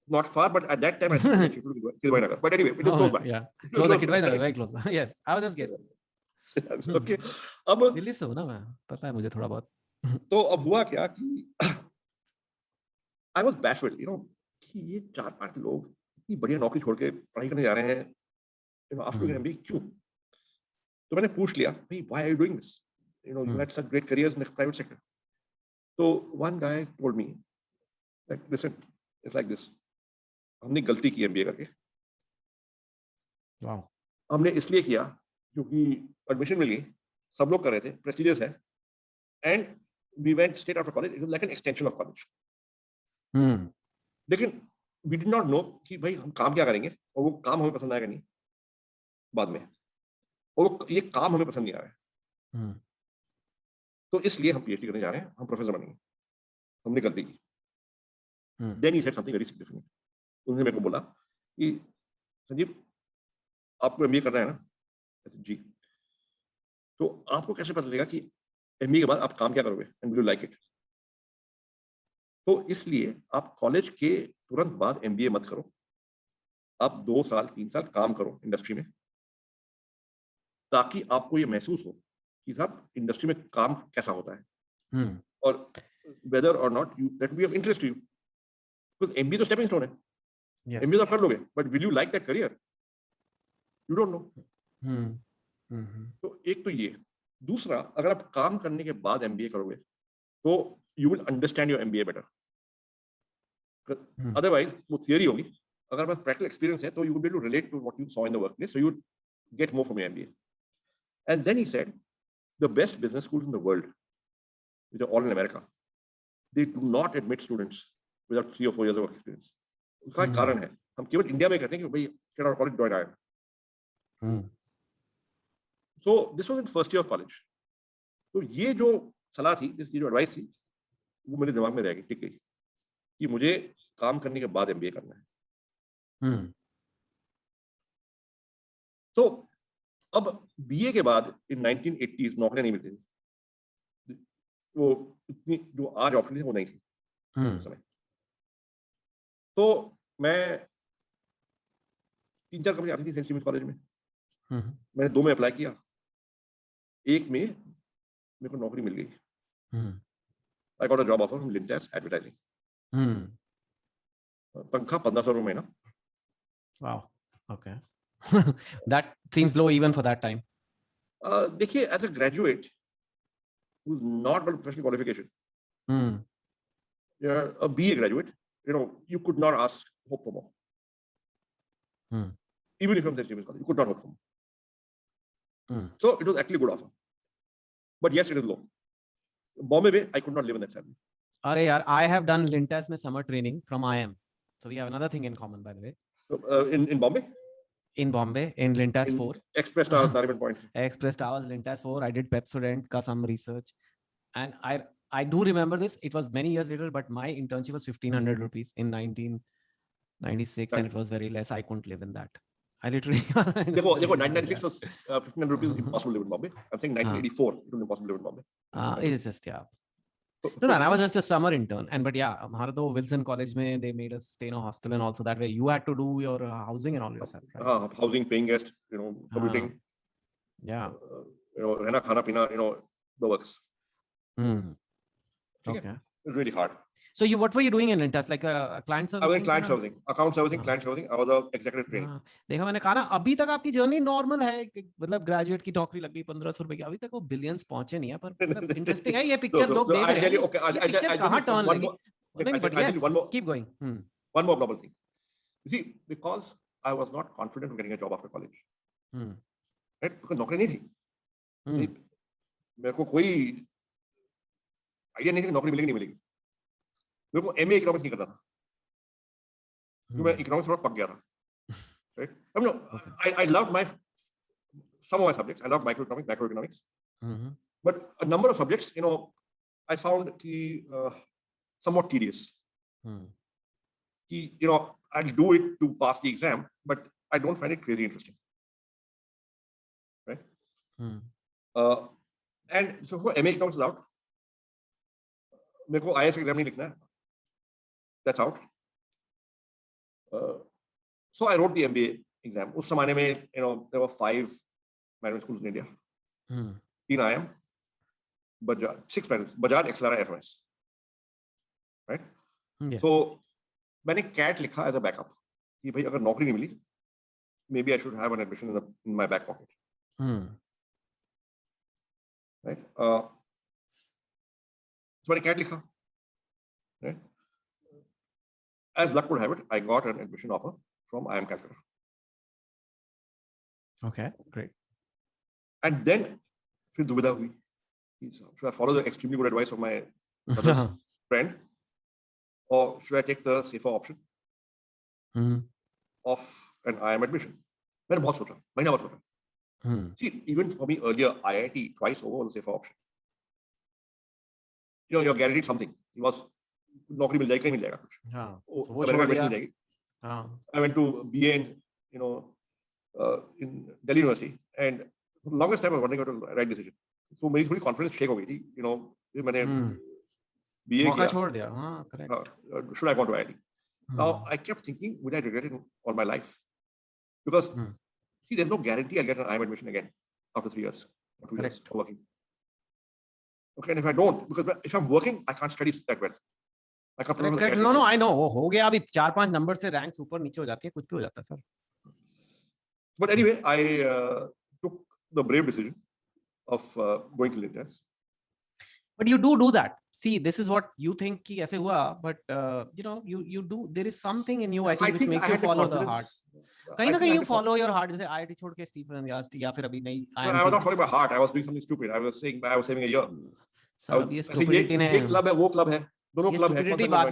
Not far, but at that time I think it should be Kidwai Nagar. But anyway, it was close by. Yeah, close by Kidwai Nagar, very close by. Yes, I was just guessing. Okay. अब दिल्ली से हूँ ना मैं, पता है मुझे थोड़ा बहुत. तो अब हुआ क्या कि I was baffled, कि ये 4-5 लोग इतनी बढ़िया नौकरी छोड़ के पढ़ाई करने जा रहे हैं, after doing MBA, क्यों? तो मैंने पूछ लिया, भाई, why are you doing this? You had such great careers in the private sector. So one guy told me, like, listen, it's like this. हमने गलती की MBA करके. Wow. हमने इसलिए किया क्योंकि एडमिशन मिल गई, सब लोग कर रहे थे, प्रेस्टिजियस है, and we went straight after college. It was like an extension of college. लेकिन we did not know कि भाई हम काम क्या करेंगे और वो काम हमें पसंद आएगा नहीं बाद में, और ये काम हमें पसंद नहीं आ रहा है. तो इसलिए हम PhD करने जा रहे हैं, हम प्रोफेसर बनेंगे. हमने गलती की. Then he said something very significant. उन्होंने मेरे को बोला कि संजीव, आपको MBA करना है ना? जी. तो आपको कैसे पता चलेगा कि MBA के बाद आप काम क्या करोगे and will you like it? तो इसलिए आप कॉलेज के तुरंत बाद MBA मत करो. आप 2 साल 3 साल काम करो इंडस्ट्री में, ताकि आपको ये महसूस हो कि साहब इंडस्ट्री में काम कैसा होता है, और whether or not that will be of interest to you. Because MBA तो stepping stone है. Yes. MBA तो आप कर लोगे, but will you like that career? You don't know. तो एक तो ये. दूसरा, अगर आप काम करने के बाद MBA करोगे तो you will understand your MBA better. Otherwise वो theory होगी. अगर आपके पास practical experience है तो you will be able to relate to what you saw in the workplace, so you would get more from your MBA. And then he said, the best business schools in the world, which are all in America, they do not admit students without 3 or 4 years of work experience. उसका एक कारण है. हम केवल India में कहते हैं कि भाई straight out of college join IIM. So this was in first year of college. तो ये जो सलाह थी, ये जो एडवाइस थी, वो मेरे दिमाग में रह गई, टिक गई, कि मुझे काम करने के बाद MBA करना है. तो अब BA के बाद इन 1980s नौकरियां नहीं मिलती थी. वो इतनी जो आज अपॉर्चुनिटी वो नहीं थी उस समय. तो मैं 3-4 कंपनी आती थी सेंट स्टीफेंस कॉलेज में. मैंने 2 में अप्लाई किया, एक में मेरे को नौकरी मिल गई. I got a job offer from Lintas Advertising. तनख्वाह 1500 रुपए महीना. Wow. Okay. That seems low even for that time. देखिए, as a graduate who's not got professional qualification, you're a BA graduate, you could not hope for more. Even if you're from the Stevens College, you could not hope for more. So it was actually a good offer. but yes, it is low. Bombay Bay, I could not live in that salary. Arey yaar, I have done Lintas mein summer training from IIM. So we have another thing in common, by the way. In Bombay? In Bombay, in Lintas In 4. Express Towers, Nariman Point. Express Towers, Lintas 4. I did Pepsodent ka some research. And I do remember this. It was many years later, but my internship was 1,500 rupees in 1996, and it was very less. I couldn't live in that. I literally. Dekho, 1996 was 1,500 rupees impossible to live in Bombay. I'm saying 1984 it was impossible to live in Bombay. It's just No, I was just a summer intern, but yeah, हमारा तो Wilson College में they made us stay in a hostel, and also that way you had to do your housing and all yourself, right? Housing, paying guest, commuting. Yeah. रहना, खाना, पीना, the works. Okay. It's really hard. So what were you doing in Lintas? Like a client service? I was in client servicing, account servicing, client servicing. I was a executive training. देखा मैंने कहा ना, अभी तक आपकी journey normal है, मतलब graduate की नौकरी लग गई 1,500 रुपए की, अभी तक वो बिलियंस पहुंचे नहीं है, पर इंटरेस्टिंग है ये पिक्चर लोग देख रहे हैं। Okay, I'll कहाँ टर्न लगी? But yes, keep going. One more global thing. You see, because I was not confident of getting a job after college. Right? Because नौकरी नहीं थी। मेरे को कोई आइडिया नहीं था कि नौकरी मिलेगी नहीं मिलेगी। मेरे को MA इकोनॉमिक्स नहीं करना था, क्योंकि मैं इकोनॉमिक्स थोड़ा पक गया था, right? I mean, I loved some of my subjects. I loved microeconomics, macroeconomics, but a number of subjects, I found somewhat tedious. I'll do it to pass the exam, but I don't find it crazy interesting, right? And so for MA economics is out. मेरे को IAS exam नहीं लिखना है. That's out. So I wrote the MBA exam. उस जमाने में, there were 5 management schools in India. 3 IIM, Bajaj, 6 management, Bajaj, Accelera, FMS. Right? Yeah. So मैंने CAT लिखा as a backup. कि भाई अगर नौकरी नहीं मिली, maybe I should have an admission in my back pocket. Right? So मैंने CAT लिखा. Right? As luck would have it, I got an admission offer from IIM Calcutta. Okay, great. And then, फिर दुविधा हुई. Should I follow the extremely good advice of my brother's friend, or should I take the safer option of an IIM admission? मैंने बहुत सोचा, महीना बहुत सोचा. See, even for me earlier, IIT twice over was the safer option. You're guaranteed something. It was नौकरी मिल जाएगी, कहीं मिल जाएगा कुछ. वो छोड़ दिया. I went to BA in Delhi University, and for the longest time I was wondering what was the right decision. So मेरी थोड़ी confidence shake हो गई थी. मैंने BA मौका किया. छोड़ दिया. Correct. Should I go to IIT? Now I kept thinking, would I regret it all my life? Because see, there's no guarantee I'll get an IIM admission again after 3 years or 2 years of working. Okay, and if I don't, because if I'm working, I can't study that well. Correct. No, I know. हो गया अभी 4-5 number से ranks ऊपर नीचे हो जाती है, कुछ भी हो जाता है sir. But anyway, I took the brave decision of going to Lintas. But you do that. See, this is what you think कि ऐसे हुआ, but you do. There is something in you, I think, which makes you follow the heart. कहीं ना कहीं you follow your heart. जैसे IIT छोड़ के Stephen या फिर अभी नहीं. I was not following my heart. I was doing something stupid. I was saving a year. Sir ये stupidity ने. ये club है, वो club है. दोनों क्लब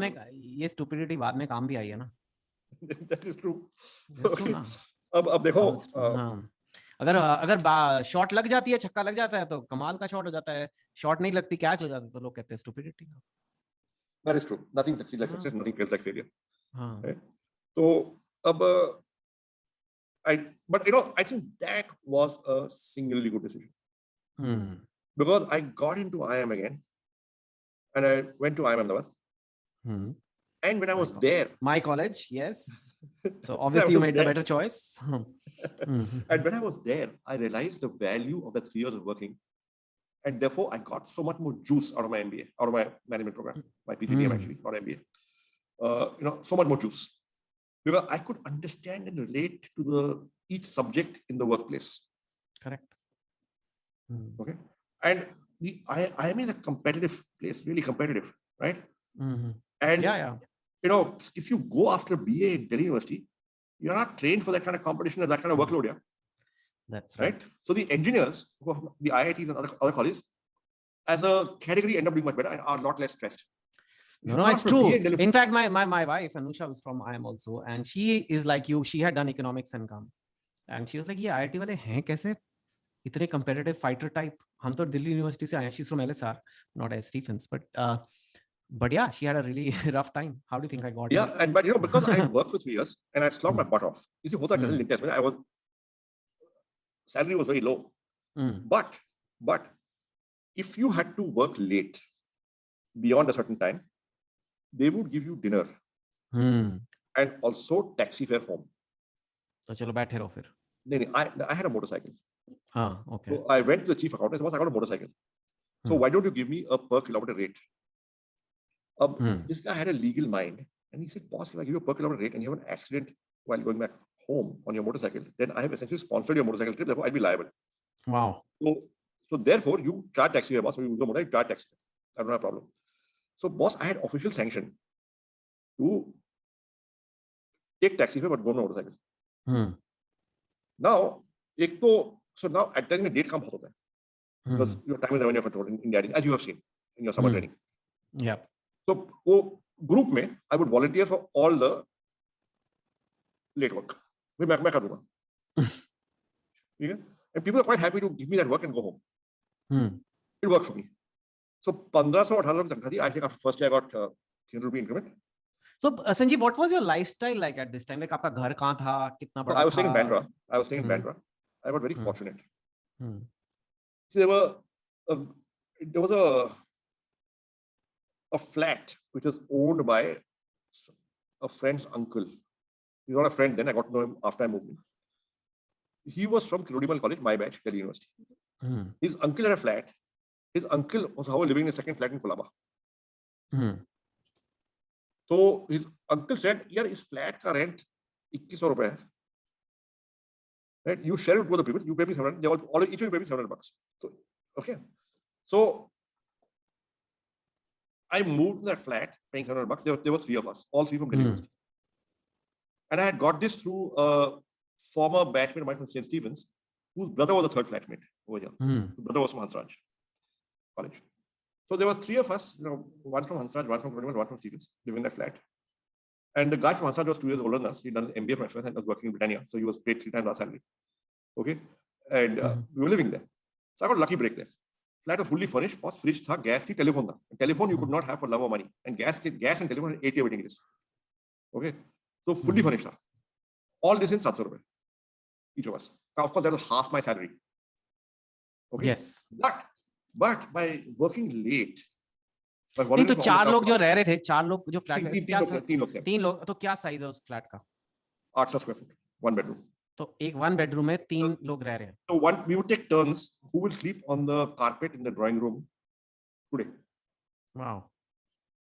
है. ये स्टुपिडिटी बाद में काम भी आई है ना. That is true. अब देखो, अगर शॉट लग जाती है, छक्का लग जाता है तो कमाल का शॉट हो जाता है. शॉट नहीं लगती, कैच हो जाता है, तो लोग कहते हैं stupidity. That is true. Nothing succeeds like success, nothing fails like failure. Right? So I think that was a singularly good decision. Because I got into IIM again. And I went to IIM Ahmedabad. And when I was there, my college, yes. So obviously you made the better choice. And when I was there, I realized the value of the 3 years of working, and therefore I got so much more juice out of my MBA, out of my management program, my PGDM actually, not MBA. So much more juice, because I could understand and relate to each subject in the workplace. Correct. Okay, and IIM is a competitive place, really competitive, right? And if you go after BA in Delhi University, you're not trained for that kind of competition or that kind of workload. Yeah, that's right. So the engineers, the IITs and other colleges, as a category end up doing much better and are a lot less stressed. No, it's true. In fact, my wife Anusha was from IIM also, and she is like you. She had done economics and come, and she was like, "Yeah, IIT वाले हैं कैसे? इतने competitive fighter type. हम तो Delhi university से आए हैं." She's from LSR, not as Stephens, but yeah, she had a really rough time. How do you think I got? Yeah, but because I worked for 3 years and I slogged my butt off. You see, होता कैसे LinkedIn में I was salary was very low, but if you had to work late beyond a certain time, they would give you dinner and also taxi fare home. तो चलो बैठे रहो फिर. नहीं, I had a motorcycle. Okay. So I went to the chief accountant. I got a motorcycle. So why don't you give me a per kilometer rate? This guy had a legal mind, and he said, "Boss, if I give you a per kilometer rate and you have an accident while going back home on your motorcycle, then I have essentially sponsored your motorcycle trip. Therefore, I'll be liable." Wow. So therefore, you charge taxi fare, boss. When you use the motor, you charge taxi fare. I don't have a problem. So, boss, I had official sanction to take taxi fare but go on a motorcycle. Now, now advertising में date काम बहुत होता है because your time is never in your control in dating, as you have seen in your summer training. Yeah. So, वो group में I would volunteer for all the late work. मैं कर दूँगा. ठीक है? And people are quite happy to give me that work and go home. It worked for me. So 1500-1800 तनख्वाह थी. I think after first year I got 300 rupee increment. So Sanjeev, what was your lifestyle like at this time? Like आपका घर कहाँ था? कितना बड़ा था? I was staying in Bandra. I got very fortunate. So there was a flat which was owned by a friend's uncle. He's not a friend then. I got to know him after I moved in. He was from Kilodimal College, my batch, Delhi University. His uncle had a flat. His uncle was living in a second flat in Colaba. So his uncle said, "Yaar, is flat ka rent 2100 rupees hai. Right? You share it with the people. You pay me 700. They all each of you pay me $700. So okay. So I moved to that flat paying $700. There were 3 of us, all 3 from Delhi University. And I had got this through a former batchmate of mine from St. Stephen's, whose brother was the third flatmate over here. His brother was from Hansraj College. So there were 3 of us, one from Hansraj, one from Kilodimal, one from Stephen's, living in that flat. And the guy from Hansraj was 2 years older than us. He'd done an MBA from FS and was working in Britannia. So he was paid 3 times our salary. Okay. And we were living there. So I got a lucky break there. Flat was fully furnished, was fridge, tha, gas, telephone. Telephone you could not have for love or money. And gas and telephone had 8-year waiting list. Okay. So fully furnished. All this in 700 rupees. Each of us. Of course, that was half my salary. Okay. Yes. But by working late. नहीं तो 4 लोग जो रह रहे थे, 4 लोग जो flat में 3 लोग तो क्या साइज है उस फ्लैट का? 800 square feet, 1 bedroom. तो एक 1 bedroom में 3 लोग रह रहे हैं. So we would take turns who will sleep on the carpet in the drawing room today. Wow.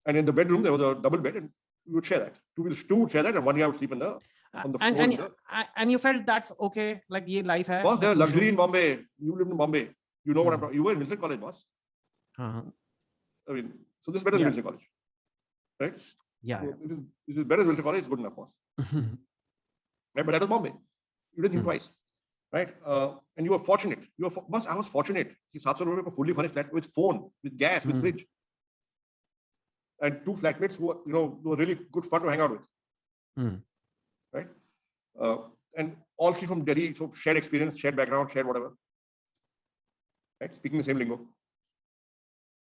And in the bedroom there was a double bed and we would share that. Two would share that and one guy would sleep on the floor. And you felt that's okay, like ये life है. Boss, there's luxury in Bombay. You live in Bombay. You know what I'm talking. You were in Wilson College, boss. I mean, so this is better than Wilson College, right? Yeah. So it is better than Wilson College. It's good enough, boss. Right, but that was Bombay. You didn't think twice, right? And you were fortunate. Boss, I was fortunate. 700 rupees fully furnished flat with phone, with gas, with fridge, and 2 flatmates who were really good fun to hang out with, right? And all 3 from Delhi, so shared experience, shared background, shared whatever, right? Speaking the same lingo,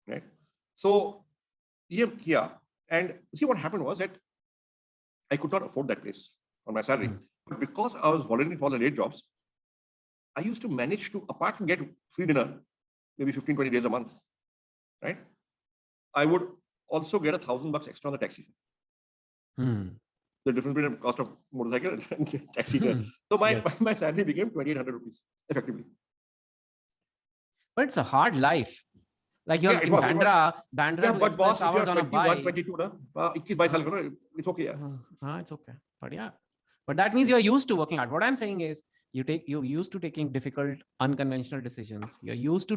right? So, yeah, and see what happened was that I could not afford that place on my salary, but because I was volunteering for the late jobs, I used to manage to, apart from get free dinner, maybe 15-20 days a month, right? I would also get $1,000 extra on the taxi fare. The difference between the cost of motorcycle and taxi fare. So my salary became 2,800 rupees effectively. But it's a hard life. Like you're in Bandra, but boss, if you're 21, 22, 21-22, it's okay. It's okay. But yeah, but that means you're used to working hard. What I'm saying is you're used to taking difficult, unconventional decisions. You're used to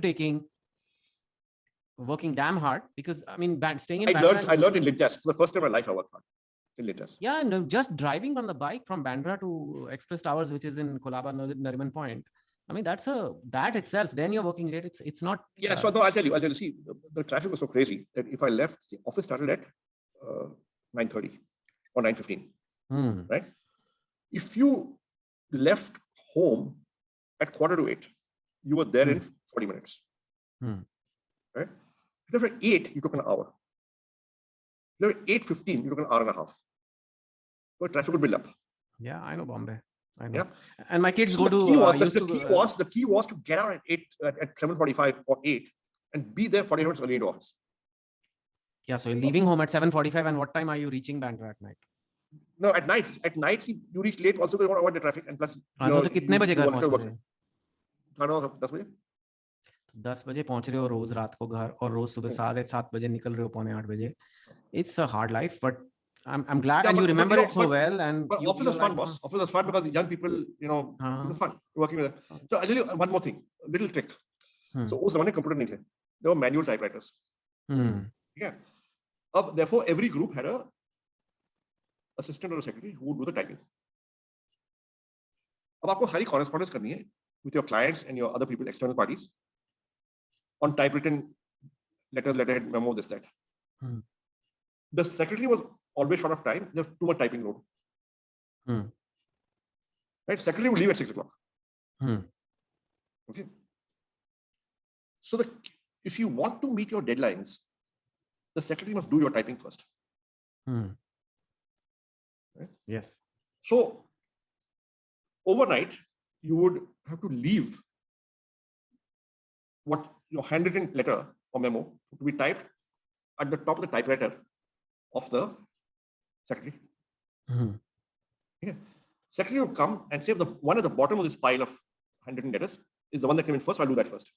working damn hard because I mean, staying in Bandra. I learned in Lintas. For the first time in my life, I worked hard in Lintas. Yeah, and just driving on the bike from Bandra to Express Towers, which is in Colaba, Nariman Point. I mean, that itself, then you're working late. It's not. Yeah, so no, I'll tell you. See, the traffic was so crazy that if I left, the office started at 9:30 or 9:15, right? If you left home at 7:45, you were there in 40 minutes, right? If you left at 8, you took an hour. If you left at 8:15, you took an hour and a half. So traffic would build up. Yeah, I know Bombay. I know. Yeah. And my kids So go the key was to get out at 7:45 or 8 and be there 40 minutes early in the office. Yeah, so you're leaving home at 7:45, and what time are you reaching Bandra at night? No, at night. At night, see, you reach late also because you want to avoid the traffic, and plus. तो कितने बजे घर पहुंच रहे? 10 बजे. 10 बजे पहुंच रहे हो रोज रात को घर, और रोज सुबह 7:30 बजे निकल रहे हो 7:45 बजे. It's a hard life, but I'm glad, and you remember it so well. And but office was fun, boss. Office was fun because the young people, it was fun working with them. So I'll tell you one more thing, a little trick. So उस ज़माने computer नहीं थे. There were manual typewriters. Yeah. Therefore, every group had a assistant or a secretary who would do the typing. अब आपको सारी correspondence करनी है with your clients and your other people, external parties, on typewritten letters, letterhead, memo, this, that. The secretary was always short of time. There's too much typing load. Right? Secretary would leave at 6 o'clock. Okay. So if you want to meet your deadlines, the secretary must do your typing first. Right? Yes. So overnight, you would have to leave what your handwritten letter or memo to be typed at the top of the typewriter of the secretary. Yeah. Secretary would come and say the one at the bottom of this pile of handwritten letters is the one that came in first, so I'll do that first.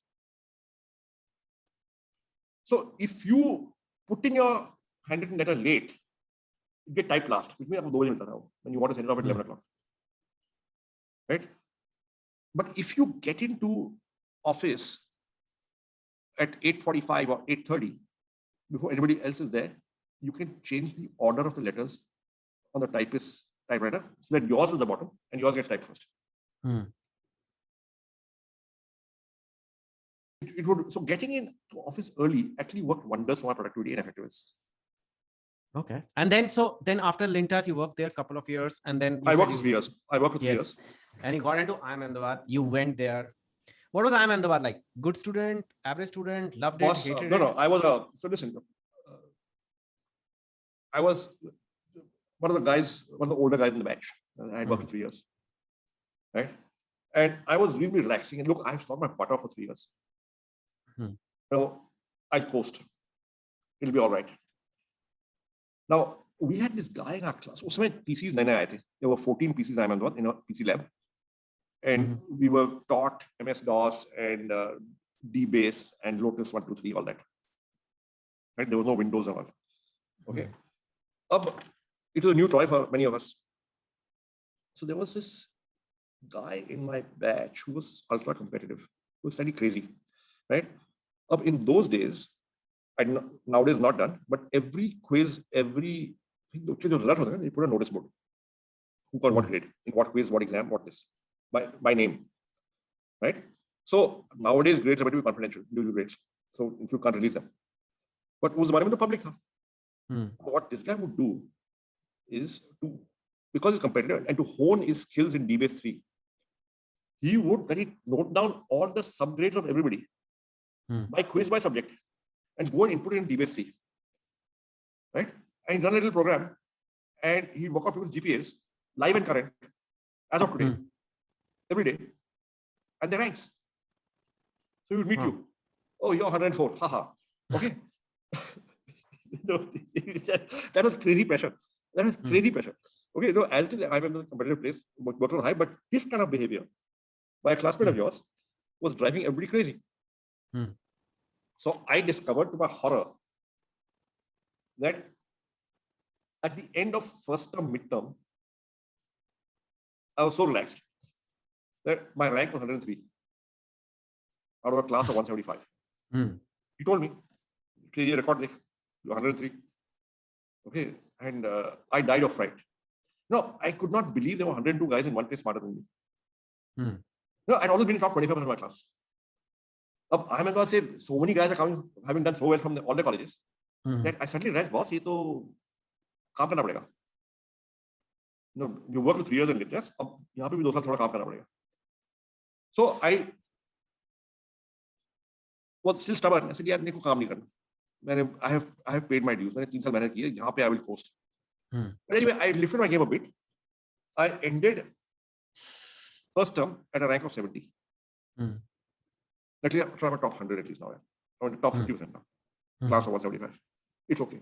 So if you put in your handwritten letter late, you get typed last, which means when you want to send it off at 11 o'clock. Right? But if you get into office at 8:45 or 8:30, before anybody else is there, you can change the order of the letters on the typist's typewriter so that yours is the bottom and yours gets typed first. So getting in to office early actually worked wonders for my productivity and effectiveness. Okay. And then after Lintas, you worked there a couple of years, and then I worked for 3 years. And you got into IIM Ahmedabad. You went there. What was IIM Ahmedabad like? Good student, average student, loved it, hated it? No. I was so listen. I was one of the older guys in the batch. I had worked for 3 years. Right? And I was really relaxing. And look, I've thought my butt off for 3 years. So I'll coast. It'll be all right. Now, we had this guy in our class. PCs there were 14 PCs in a PC lab. And we were taught MS-DOS and DBase and Lotus 123, all that. Right? There was no Windows and all. Okay. It was a new toy for many of us. So there was this guy in my batch who was ultra competitive, who was slightly crazy. Right? In those days, nowadays not done, but every quiz, they put a notice board. Who got what grade, in what quiz, what exam, what this, by name. Right? So nowadays grades are going to be confidential, individual grades. So if you can't release them. But it was in the public. What this guy would do is because he's competitive and to hone his skills in DBase 3, he would note down all the subgrades of everybody by quiz, by subject, and go and input it in DBase 3. Right? And run a little program, and he'd work out people's GPAs, live and current, as of today, every day, and their ranks. So he would meet you. Oh, you're 104. Haha. Okay. That was crazy pressure. Okay, so as it is, I'm in a competitive place, worked on high, but this kind of behavior by a classmate of yours was driving everybody crazy. So I discovered to my horror that at the end of first term, midterm, I was so relaxed that my rank was 103 out of a class of 175. He told me, record this, you're 103. Okay, and I died of fright. No, I could not believe there were 102 guys in one place smarter than me. No, I'd always been in top 25% of my class. I'm going to say so many guys are coming, having done so well from all the colleges that I suddenly realized, boss, ये तो काम करना पड़ेगा. You work for 3 years in Litjas, अब यहाँ पे भी 2 साल थोड़ा काम करना पड़ेगा. So I was still stubborn. I said, यार मेरे को काम नहीं करना. I have paid my dues. मैंने 3 साल मेहनत की है. यहाँ पे I will coast. But anyway, I lifted my game a bit. I ended first term at a rank of 70. At least I'm top 100 at least now. I'm top 50% now. Class of 175. It's okay.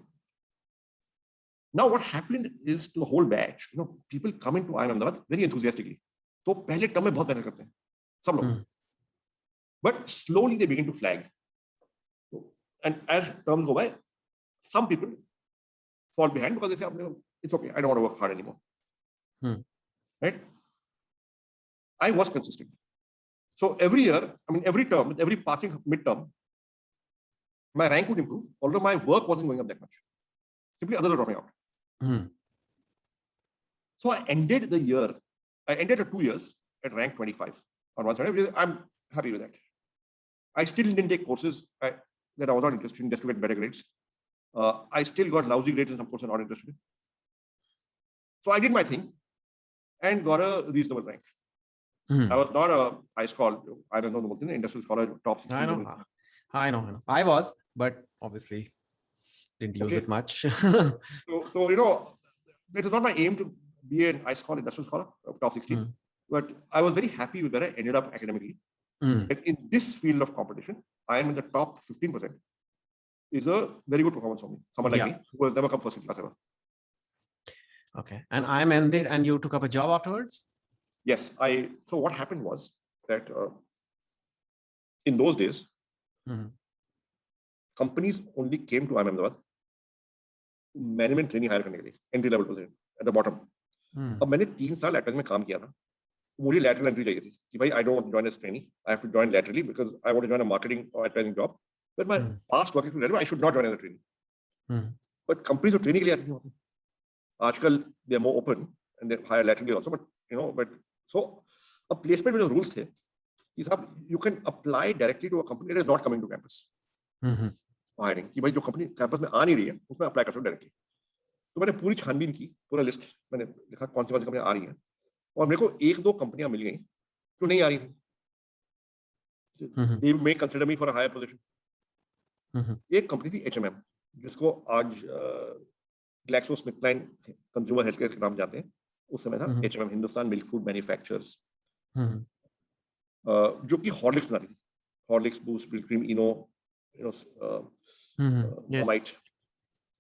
Now what happened is to the whole batch, people come into IIM Ahmedabad very enthusiastically. So पहले term में बहुत मेहनत करते हैं, सब लोग. But slowly they begin to flag. And as terms go by, some people fall behind because they say, it's okay, I don't want to work hard anymore. Right? I was consistent. So every year, every term, every passing midterm, my rank would improve, although my work wasn't going up that much. Simply others were dropping out. So I ended the 2 years at rank 25 on one side. I'm happy with that. I still didn't take courses that I was not interested in just to get better grades. I still got lousy grades in some courses I'm not interested in. So I did my thing and got a reasonable rank. I was not a high scholar. I don't know the multi industrial scholar top 16. I know. I was, but obviously didn't use it much. So it was not my aim to be an high scholar, industrial scholar, top 16. But I was very happy with where I ended up academically. And in this field of competition, I am in the top 15%. Is a very good performance for me. Someone like me who has never come first in class ever. Okay. And IIM ended and you took up a job afterwards? Yes. So what happened was that in those days, companies only came to IIM Ahmedabad management training hire करने के लिए, entry level position at the bottom. अब मैंने 3 साल एटवेंस में काम किया था. मुझे lateral entry चाहिए थी कि भाई I don't want to join as trainee. I have to join laterally because I want to join a marketing or advertising job. But my past work experience, I should not join as a trainee. But companies जो training के लिए आती थी वहाँ पे, आजकल they are more open and they hire laterally also. But so a placement में जो rules थे, कि साहब you can apply directly to a company that is not coming to campus. Hiring कि भाई जो company campus में आ नहीं रही है, उसमें apply कर सकते हो directly. तो मैंने पूरी छानबीन की, पूरा लिस्ट मैंने लिखा कौन सी कंपनियां आ रही हैं, और मेरे को 1-2 कंपनियां मिल गई जो नहीं आ रही थी. They may consider me for a higher position. एक कंपनी थी HMM, जिसको आज GlaxoSmithKline कंज्यूमर हेल्थ केयर के नाम जाते हैं. उस समय था HMM, Hindustan milk food manufacturers, जो कि हॉर्लिक्स बनाती थी. Horlicks, boost, milk cream, Eno, Mite.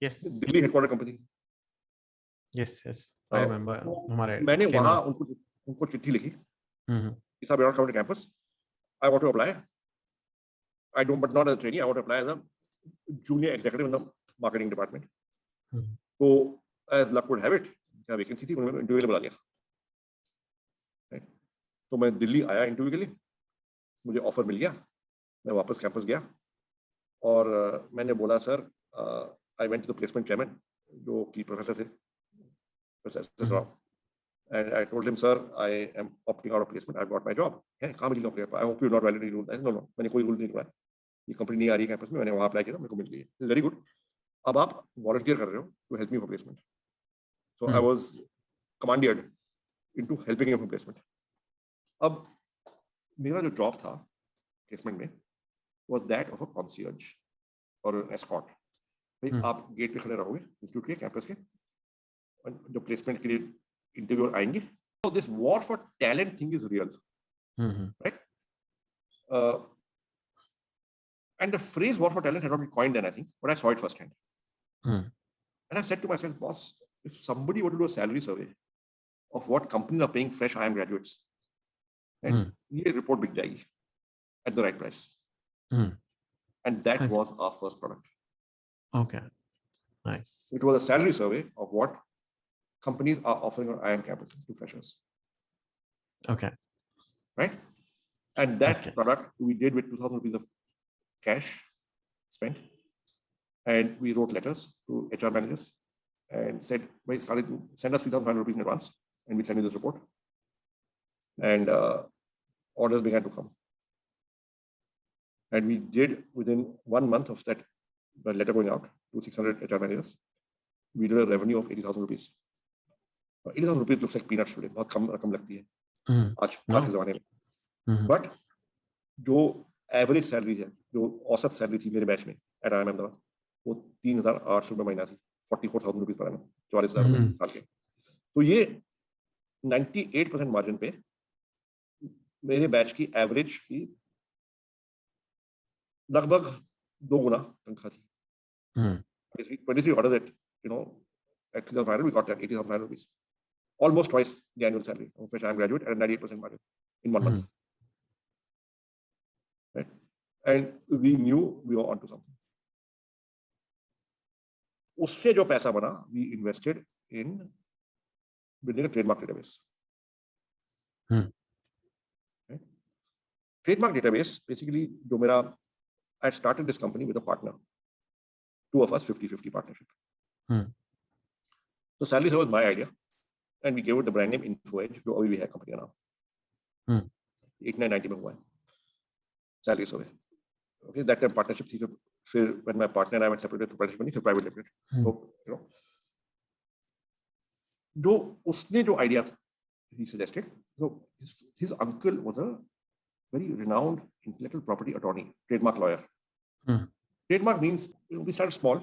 Yes. Delhi headquarter company. Yes. I remember. मैंने वहां उनको चिट्ठी लिखी कि साहब, you're not coming to campus. I want to apply. I don't, but not as a trainee. I want to apply as a junior executive in the marketing department. So as luck would have it, क्या vacancy थी, उन्होंने interview के लिए बुला लिया. तो मैं दिल्ली आया इंटरव्यू के लिए, मुझे ऑफर मिल गया, मैं वापस कैंपस गया और मैंने बोला sir, I went to the placement chairman, जो की प्रोफेसर थे, Professor Rao, and I told him, sir, I am opting out of placement. I've got my job. कहाँ मिली नौकरी? I hope you're not violating rules. No, मैंने कोई rule नहीं तोड़ा. ये कंपनी नहीं आ रही है कैंपस में, मैंने वहाँ अप्लाई किया, मेरे को मिल गई है. Very good. अब आप वॉलंटियर कर रहे हो to help me for placement. So I was commanded into helping him for placement. अब मेरा जो जॉब था प्लेसमेंट में was that of a concierge or an escort. भाई आप गेट पे खड़े रहोगे इंस्टीट्यूट के, कैंपस के, जो प्लेसमेंट के लिए इंटरव्यूअर आएंगे. So this war for talent thing is real, right? And the phrase war for talent had not been coined then, I think, but I saw it firsthand. And I said to myself, boss, if somebody were to do a salary survey of what companies are paying fresh IIM graduates, and ये report बिक जाएगी at the right price. And that was our first product. Okay, nice. It was a salary survey of what companies are offering on IIM campuses to freshers. Okay. Right? And that product we did with 2,000 rupees of cash spent. And we wrote letters to HR managers and said, send us 3,500 rupees in advance and we'll send you this report. And orders began to come. And we did, within 1 month of that, the letter going out to 600 HR managers, we did a revenue of 80,000 rupees. 80,000 rupees looks like peanuts today. बहुत कम रकम लगती है आज के ज़माने में. But जो average salary है, जो औसत सैलरी थी मेरे बैच में एट IIM अहमदाबाद, वो 3,800 रुपये महीना थी. 44,000 रुपीज पर annum, 44,000 रुपये साल के. तो ये 98% मार्जिन पे मेरे बैच की एवरेज की लगभग 2 गुना तनख्वाह थी. 23 orders at, at 3,500, we got that 80,500 rupees. Almost twice the annual salary of which I am graduate at a 98% margin in 1 month. Right? And we knew we were onto something. उससे जो पैसा बना, we invested in building a trademark database. Right? Trademark database, basically, जो मेरा, I started this company with a partner. 2 of us, 50-50 partnership. So salary was my idea, and we gave it the brand name InfoEdge, जो अभी भी है company का नाम. 8990 में हुआ है. Salary survey. Okay, that time partnership थी. फिर when my partner and I went separate to private company, फिर private limited. So जो उसने जो idea he suggested, so his uncle was a very renowned intellectual property attorney, trademark lawyer. Trademark means we started small,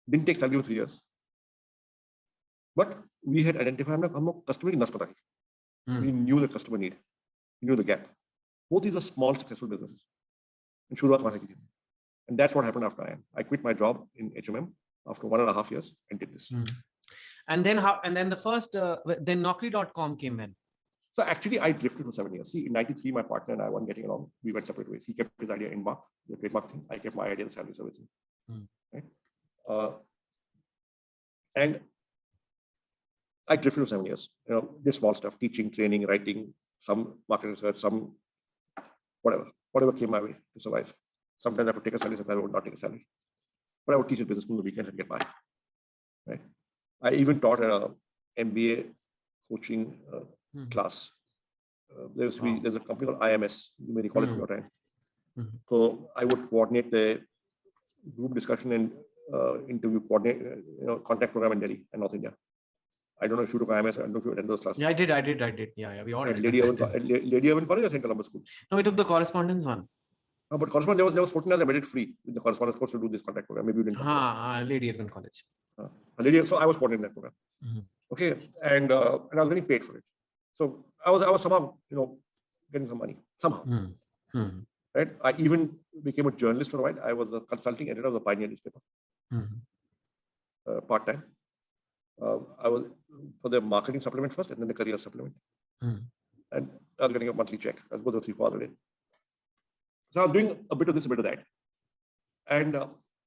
didn't take salary for 3 years, but we had identified हम customer की नस पता है. We knew the customer need, we knew the gap. Both these are small successful businesses. And शुरुआत वहाँ से की थी. And that's what happened after IIM. I quit my job in HMM after 1.5 years and did this. And then how? And then the first, then Naukri.com came in. So actually, I drifted for 7 years. See, in '93, my partner and I weren't getting along. We went separate ways. He kept his idea in Mark, the trademark thing. I kept my idea in salary servicing. Right? And I drifted for 7 years. Did small stuff, teaching, training, writing, some market research, some whatever came my way to survive. Sometimes I would take a salary, sometimes I would not take a salary. But I would teach at business school on the weekends and get by. Right? I even taught a MBA coaching class. There's a company called IMS. You may recall it from your time. So I would coordinate the group discussion and interview coordinate, contact program in Delhi and North India. I don't know if you took IMS. I don't know if you attended those classes. Yeah, I did. Yeah, we all did. Lady Irwin College or St. Columbus School? No, we took the correspondence one. No, but correspondence, there was 14 hours I made it free with the correspondence course to do this contact program. Maybe you didn't. Lady Irwin College. So I was coordinating that program. Okay, and I was getting paid for it. So I was somehow, getting some money somehow. Right? I even became a journalist for a while. I was a consulting editor of the Pioneer newspaper. Part time. I was for the marketing supplement first, and then the career supplement. And I was getting a monthly check. I was going to 3-4 hours a day. So I was doing a bit of this, a bit of that. And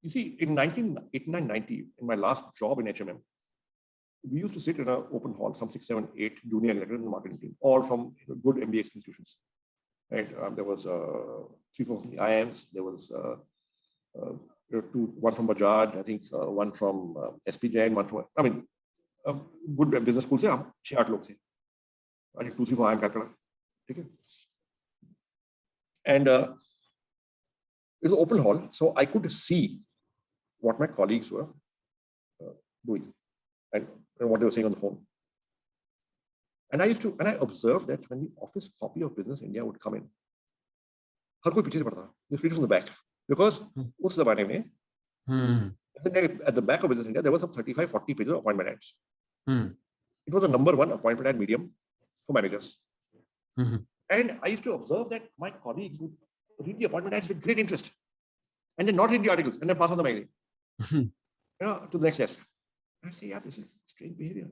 you see, in 1989-90, in my last job in HMM, we used to sit in an open hall, some 6, 7, 8 junior executives in the marketing team, all from good MBA institutions. Right? There was 3, 4 IIMs. There was 2, one from Bajaj, I think one from SP Jain, one from, good business school से हम 6-8 लोग थे. I think 2, 3, 4 IIM Calcutta. Okay. And it was an open hall, so I could see what my colleagues were doing and what they were saying on the phone. And I observed that when the office copy of Business India would come in, हर कोई पीछे से पढ़ता था. They read from the back because उस ज़माने में at the back of Business India there was some 35-40 pages of appointment ads. It was the #1 appointment ad medium for managers. And I used to observe that my colleagues would read the appointment ads with great interest, and then not read the articles, and then pass on the magazine, to the next desk. I say, yeah, this is strange behavior.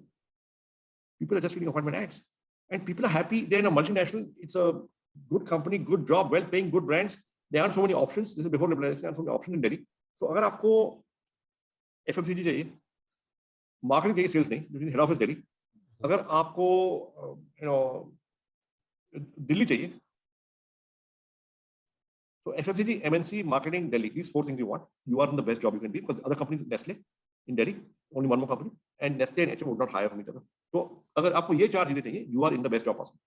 People are just reading appointment ads, and people are happy. They're in a multinational. It's a good company, good job, well-paying, good brands. There aren't so many options. This is before liberalization. There aren't so many options in Delhi. So, अगर आपको FMCG चाहिए, marketing चाहिए, sales नहीं, head office Delhi. अगर आपको दिल्ली चाहिए. So FMCG, MNC, marketing, Delhi, these 4 things you want, you are in the best job you can be, because other companies, Nestle in Delhi, only one more company, and Nestle and HM would not hire from each other. So अगर आपको ये 4 चीजें चाहिए, you are in the best job possible.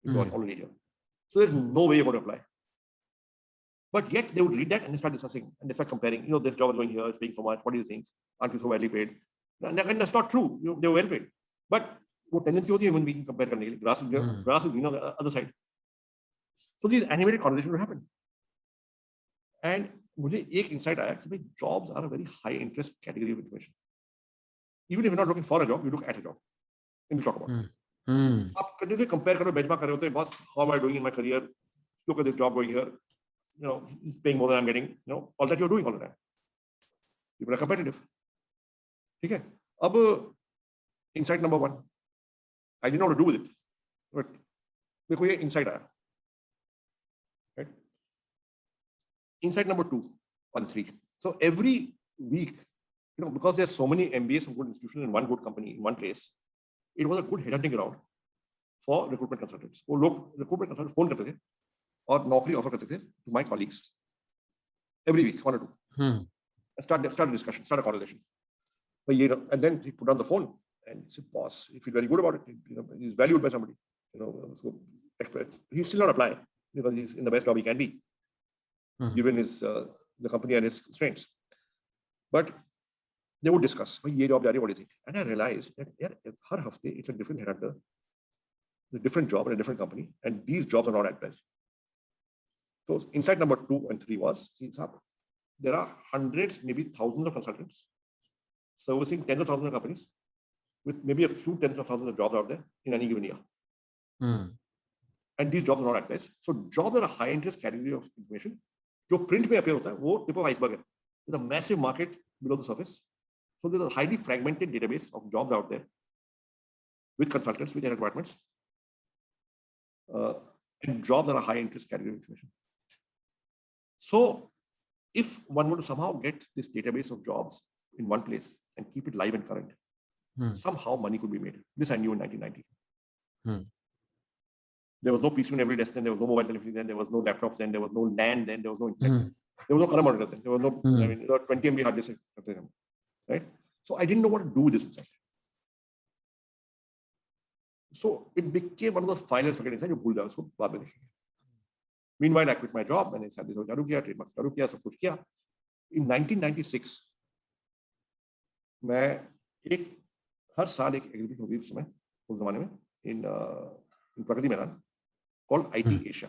if you are already here. So there's no way you're going to apply. But yet they would read that and they start discussing and they start comparing. You know, this job is going here, it's paying so much. What do you think? Aren't you so badly paid? And that's not true. You know, they were well paid. But what tendency होती है human being compare करने के लिए. Grass is green on the other side. So these animated conversations would happen. And मुझे एक insight आया कि भाई jobs are a very high interest category of information. Even if you're not looking for a job, you look at a job and you talk about it. आप continuously compare करो, benchmark कर रहे होते हैं, boss, how am I doing in my career? Look at this job going here. You know, he's paying more than I'm getting. You know, all that you're doing all the time. People are competitive. Okay. अब insight number 1. I didn't know what to do with it, but देखो ये insight आया. Right. Insight number 2 on 3. So every week, you know, because there's so many MBAs from good institutions in one good company in one place, it was a good headhunting ground for recruitment consultants. वो लोग recruitment consultants phone करते थे और नौकरी offer करते थे to my colleagues every week, 1 or 2. Start a discussion, start a conversation. But you know, and then he put on the phone and he said, "Boss, you feel very good about it. You know, he's valued by somebody. You know, so he's still not applying because he's in the best job he can be, given his the company and his strengths." But they would discuss, "Bhai, ye job ja rahi hai, what do you think?" And I realized that har hafte it's a different headhunter, a different job in a different company, and these jobs are not advertised. So insight number 2 and 3 was, there are hundreds, maybe thousands of consultants servicing tens of thousands of companies with maybe a few tens of thousands of jobs out there in any given year. And these jobs are not advertised. So jobs are a high interest category of information. जो print में appear होता है, वो tip of iceberg है. There's a massive market below the surface. So there's a highly fragmented database of jobs out there with consultants, with their departments, and jobs are a high interest category of information. So if one were to somehow get this database of jobs in one place and keep it live and current, somehow money could be made. This I knew in 1990. There was no PC on every desk then, there was no mobile telephony then, there was no laptops then, there was no LAN then, there was no internet. There was no color monitors then, there was no, I mean, there were 20 MB hard disks, right? So I didn't know what to do with this inside. So it became one of those file and forget inside, you bhul jao usko, baad mein dekhenge. Meanwhile, I quit my job and I started to chalu kiya, trademarks chalu kiya, sab kuch kiya. In 1996, मैं हर साल एक exhibition होती थी उस जमाने में in Pragati Maidan called IT Asia.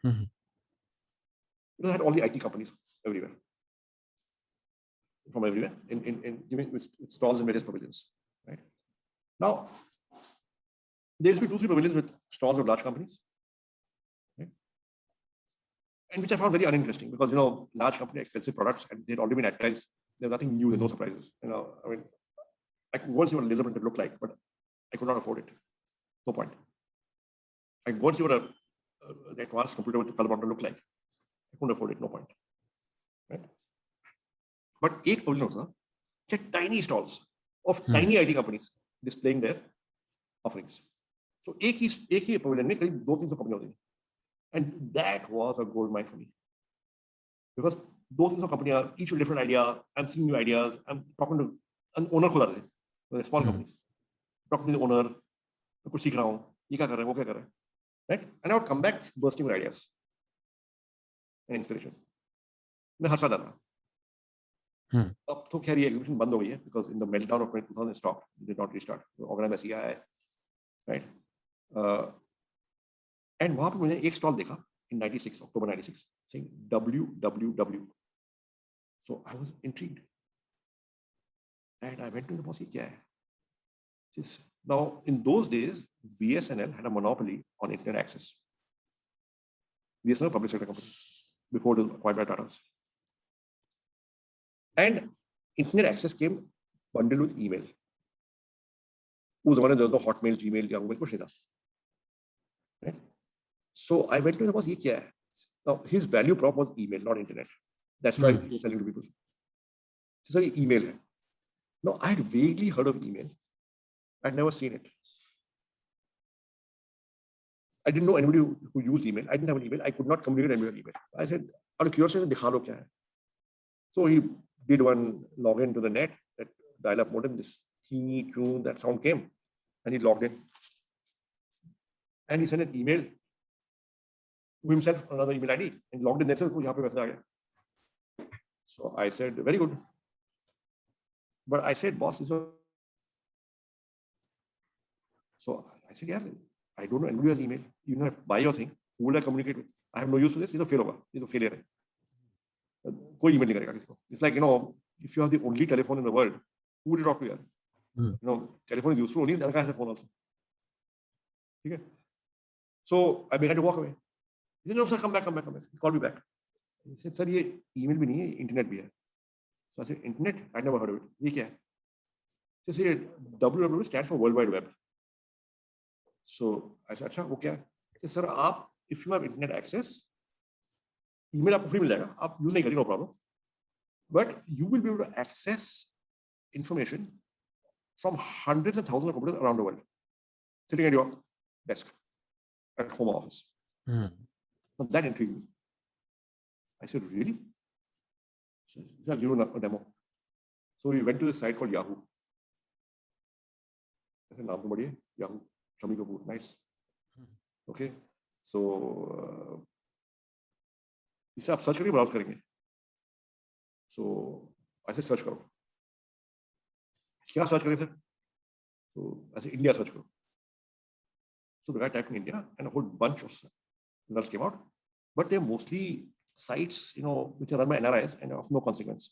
It had all the IT companies everywhere, from everywhere, in giving stalls in various pavilions. Right now, there used to be 2-3 pavilions with stalls of large companies, right? And which I found very uninteresting because, you know, large company, expensive products, and they'd already been advertised. There's nothing new, there's no surprises. You know, I mean, I could go and see what a laser printer looked like, but I could not afford it. No point. I could go and see what an advanced computer with a color monitor looked like. I couldn't afford it. No point. Right? But एक pavilion was tiny stalls of tiny IT companies displaying their offerings. So एक ही pavilion में करीब 200-300 companies होती थी, and that was a gold mine for me because 200-300 companies are each with different ideas. I'm seeing new ideas. I'm talking to an owner खुद आते थे, small companies. Talking to the owner, कुछ सीख रहा हूँ, ये क्या कर रहा है, वो क्या कर रहा है, right? And I would come back bursting with ideas and inspiration. मैं हर साल आता. अब तो खैर ये exhibition बंद हो गई है because in the meltdown of 2000 it stopped. It did not restart. Organized by CII, right? And वहाँ पे मैंने एक stall देखा in 96, October 96, saying WWW. So I was intrigued. And I went to the boss, क्या है? Now, in those days, VSNL had a monopoly on internet access. VSNL, public sector company, before it was acquired by Tata's. And internet access came bundled with email. There was no Hotmail, Gmail, Yahoo, कुछ नहीं था. Right? So I went to the boss, ये क्या है? Now, his value prop was email, not internet. That's why he was selling to people. So, sorry, email है. Now, I had vaguely heard of email. I'd never seen it. I didn't know anybody who used email. I didn't have an email. I could not communicate anybody with email. I said, out of curiosity, दिखा लो क्या है? So he did one login to the net, that dial-up modem, this that sound came, and he logged in. and he sent an email to himself, another email ID, and logged in themselves. यहाँ पे message आ गया. So I said, very good. But I said, boss, so I said, yeah, I don't know anybody has email. You know, buy your thing. Who will I communicate with? I have no use for this. It's a failure. It's a failure. कोई email नहीं करेगा किसी को. It's like, you know, if you have the only telephone in the world, who would you talk to? Yaar? You know, telephone is useful only. The other guy has a phone also. Okay. So I began to walk away. He said, no, sir, come back. He called me back. He said, sir, ये email भी नहीं है, internet भी है. So I said, internet? I never heard of it. ये क्या है? So he said, www stands for World Wide Web. So I said, अच्छा, वो क्या है? He said, sir, आप, if you have internet access, email आपको free मिल जाएगा. आप use नहीं करिए, no problem. But you will be able to access information from hundreds and thousands of computers around the world, sitting at your desk at home office. So that intrigued me. I said, really? So I'll give you a demo. So we went to this site called Yahoo. I said, naam to badhiya, Yahoo, Shami Kapoor, nice. Okay. So इसे आप search करिए, browse करेंगे. So I said, search करो. क्या search करें sir? So I said, India search करो. So the guy typed in India and a whole bunch of results came out. But they're mostly sites, you know, which are run by NRIs and of no consequence.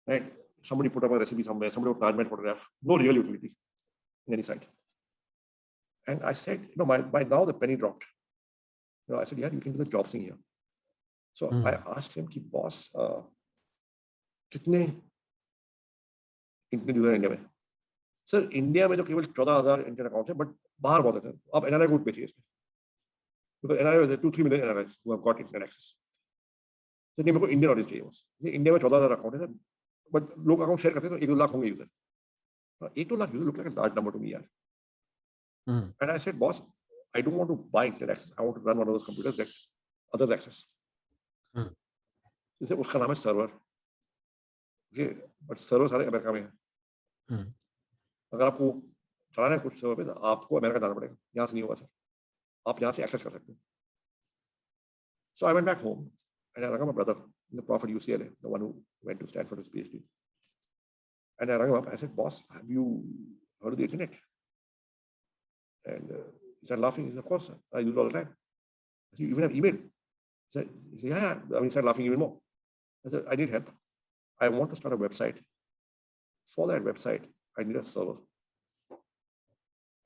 Right? Somebody put up a recipe somewhere, somebody put a Taj photograph, no real utility in any site. And I said, you know, by now the penny dropped. You know, I said, yeah, you can do the job thing here. So I asked him, ki boss, कितने internet user India में? Sir India में तो केवल 14,000 internet account है, but बाहर बहुत है. आप एनआरआई को बेचिए इसमें. Because NRI was 2-3 million NRIs who have got internet access. तो नहीं, मेरे को इंडियन ऑडियंस चाहिए बस. इंडिया में 14,000 अकाउंट है, बट लोग अकाउंट शेयर करते हैं तो 1-2 लाख होंगे user. 1-2 lakh user look like a large number to me, yaar. And I said, boss, I don't want to buy internet access. I want to run one of those computers that others access. जैसे उसका नाम है server. Okay, but server सारे America में है. अगर आपको चलाना है कुछ सर्वर पे, तो आपको अमेरिका जाना पड़ेगा. यहाँ से नहीं होगा सर. आप यहाँ से एक्सेस कर सकते हैं. So I went back home and I rang up my brother, the prof at UCLA, the one who went to Stanford his PhD. And I rang him up. I said, boss, have you heard of the internet? And he started laughing. He said, of course, I use it all the time. I said, you even have email? He said, yeah. I mean, he started laughing even more. I said, I need help. I want to start a website. For that website, I need a server.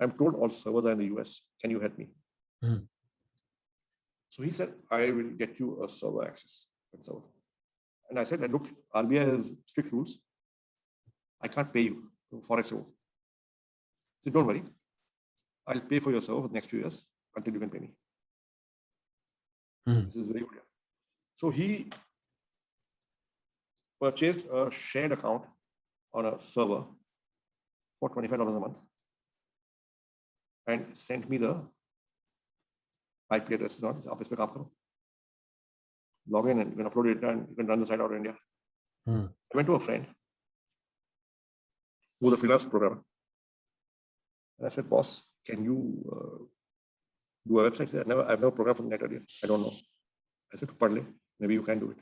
I'm told all servers are in the US. Can you help me? So he said, I will get you a server access. And I said, look, RBI has strict rules. I can't pay you for a server. He said, don't worry. I'll pay for your server for the next 2 years until you can pay me. This is very good. So he purchased a shared account on a server for $25 a month and sent me the IP address. आप इस पे काम करो. Log in and you can upload it and you can run the site out of India. I went to a friend who was a freelance programmer. And I said, boss, can you do a website? I've never programmed for the net earlier. I don't know. I said, Padle, maybe you can do it.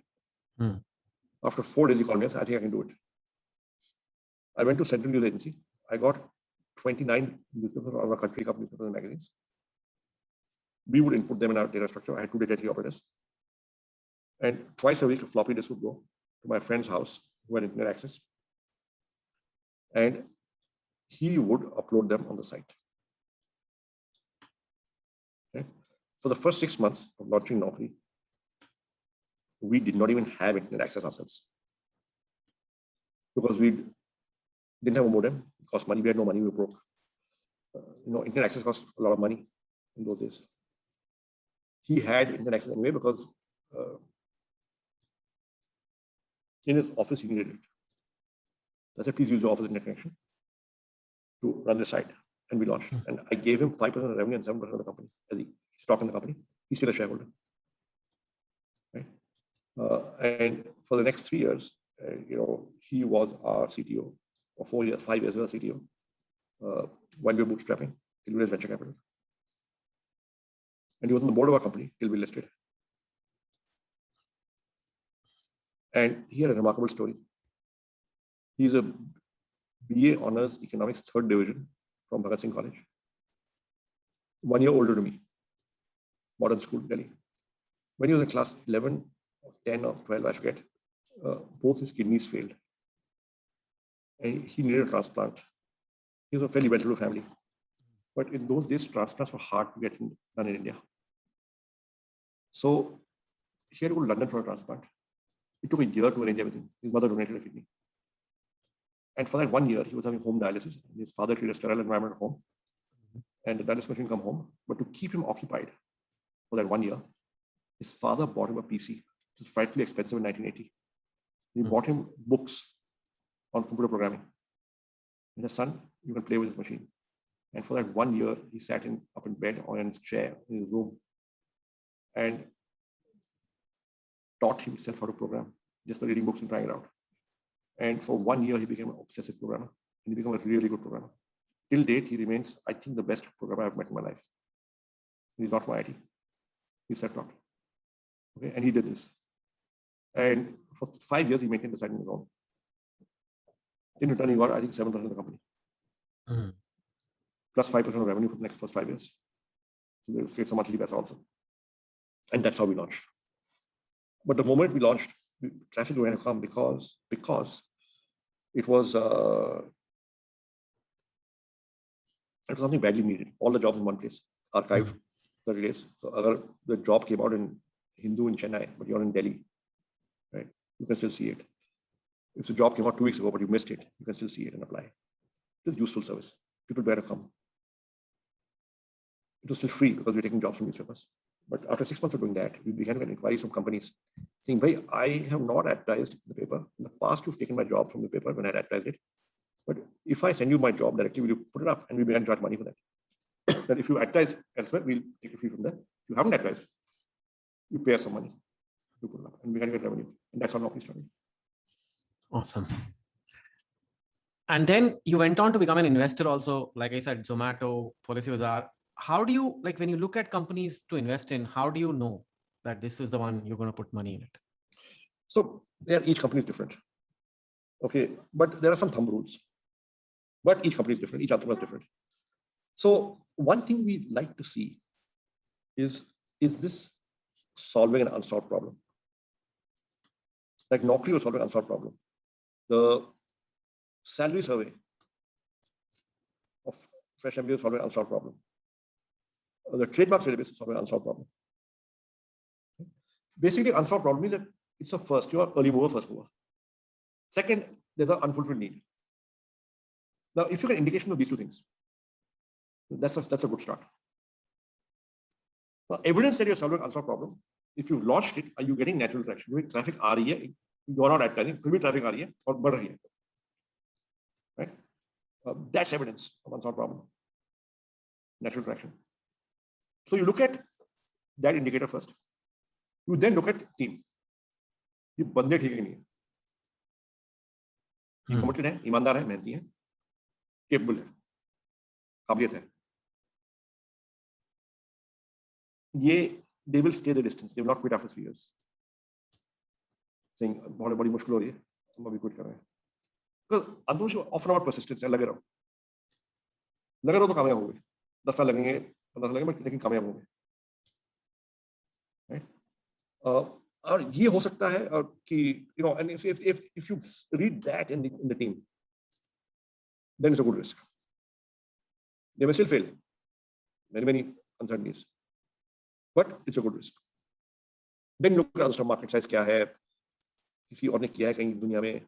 After 4 days, he called me and said, I think I can do it. I went to Central News Agency. I got 29 newspapers of our country, company newspapers and magazines. We would input them in our data structure. I had 2 data entry operators. And twice a week, a floppy disk would go to my friend's house who had internet access. And he would upload them on the site. Okay. For the first 6 months of launching Naukri, we did not even have internet access ourselves. Because we didn't have a modem. It cost money. We had no money. We were broke. Internet access cost a lot of money in those days. He had internet access anyway because in his office he needed it. I said, please use your office internet connection to run the site. And we launched. And I gave him 5% of revenue and 7% of the company as he stock in the company. He's still a shareholder. Right? And for the next 3 years, he was our CTO. For 4 years, 5 years, we were CTO. While we were bootstrapping, he was venture capital. And he was on the board of our company till we listed. And he had a remarkable story. He's a BA Honors Economics 3rd Division from Bhagat Singh College. 1 year older than me. Modern School, Delhi. When he was in class 11, or 10 or 12, I forget, both his kidneys failed. And he needed a transplant. He was a fairly well-to-do family. But in those days, transplants were hard to get done in India. So he had to go to London for a transplant. It took a year to arrange everything. His mother donated a kidney. And for that 1 year, he was having home dialysis. His father created a sterile environment at home. And the dialysis machine come home. But to keep him occupied for that 1 year, his father bought him a PC. It was frightfully expensive in 1980. He bought him books on computer programming. And his son, you can play with this machine. And for that 1 year, he sat up in bed or in his chair in his room and taught himself how to program just by reading books and trying it out. And for 1 year, he became an obsessive programmer. And he became a really good programmer. Till date, he remains, I think, the best programmer I've met in my life. He's not from IT. He's self-taught. Okay, and he did this. And for 5 years, he maintained the site on his own. In return, he got, I think, 7% of the company. Plus 5% of revenue for the next first 5 years. So they get some monthly pass also. And that's how we launched. But the moment we launched, traffic went to come because it was something badly needed. All the jobs in one place, archived 30 days. So the job came out in Hindu in Chennai, but you're in Delhi, right? You can still see it. If the job came out 2 weeks ago, but you missed it, you can still see it and apply. It is useful service. People better come. It was still free because we're taking jobs from newspapers. But after 6 months of doing that, we began to get inquiries from companies saying, "Bhai, I have not advertised the paper. In the past, you've taken my job from the paper when I advertised it. But if I send you my job directly, will you put it up?" And we began to charge money for that. That if you advertise elsewhere, we'll take a fee from there. If you haven't advertised, you pay us some money to put it up. And we can get revenue. And that's how Naukri started. Awesome. And then you went on to become an investor also, like I said, Zomato, Policybazaar. How do you, like when you look at companies to invest in, how do you know that this is the one you're going to put money in it? So each company is different. Okay, but there are some thumb rules. But each company is different, each entrepreneur is different. So one thing we like to see is this solving an unsolved problem? Like Naukri was solving an unsolved problem. The salary survey of Fresh MBA is solving an unsolved problem. The trademark database is solving an unsolved problem. Basically, unsolved problem means that it's a first, you are early mover, first mover. Second, there's an unfulfilled need. Now, if you get indication of these two things, that's a good start. Now, evidence that you're solving an unsolved problem, if you've launched it, are you getting natural traction? Doing traffic REA, you are not advertising, could be traffic REA or better REA. Right? That's evidence of unsolved problem. Natural traction. So you look at that indicator first. You then look at team. ये बंदे ठीक है नहीं है, ये committed है, ईमानदार है, मेहनती है, केपेबल है, काबिलियत है. ये they will stay the distance. They will not quit after 3 years. Saying बहुत बड़ी मुश्किल हो रही है, हम अभी quit कर रहे हैं. Because अंततः often about persistence है, लगे रहो तो कामयाब होंगे. 10 साल लगेंगे, 15 साल लगेंगे, लेकिन कामयाब होंगे. Right? और ये हो सकता है कि and if you read that in the team, then it's a good risk. They may still fail, many uncertainties, but it's a good risk. Then look at the market size क्या है, किसी और ने किया है कहीं दुनिया में,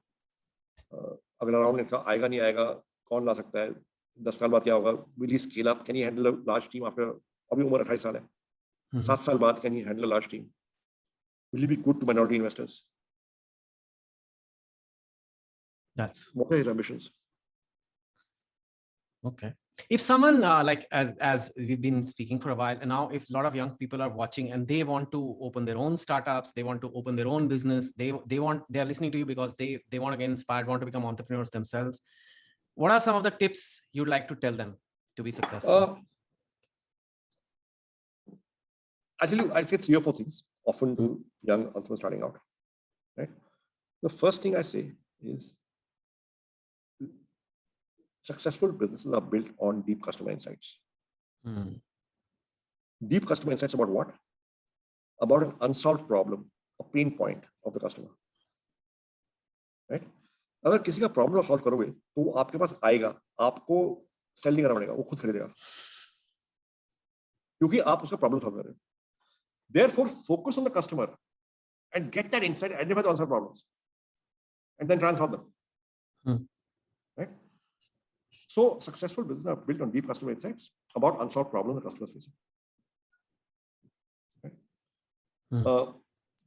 अगला राउंड इसका आएगा नहीं आएगा, कौन ला सकता है, 10 साल बाद क्या होगा, will he scale up, can he handle a large team after, अभी उम्र 28 साल है, 7 साल बाद can he handle a large team? Will he be good to minority investors? What are his ambitions? Okay. If someone like as we've been speaking for a while, and now if a lot of young people are watching and they want to open their own startups, they want to open their own business, they are listening to you because they want to get inspired, want to become entrepreneurs themselves. What are some of the tips you'd like to tell them to be successful? I'll say 3 or 4 things often to young entrepreneurs starting out. Right? The first thing I say is successful businesses are built on deep customer insights. Deep customer insights about what? About an unsolved problem, a pain point of the customer. Right? अगर किसी का problem solve करोगे तो वो आपके पास आएगा, आपको cell नहीं करना पड़ेगा, वो खुद खरीदेगा क्योंकि आप उसका प्रॉब्लम सॉल्व कर रहे हो. Therefore, focus on the customer and get that insight, identify the unsolved problems, and then try and solve them. Right? So, successful businesses are built on deep customer insights about unsolved problems the customers facing. Right?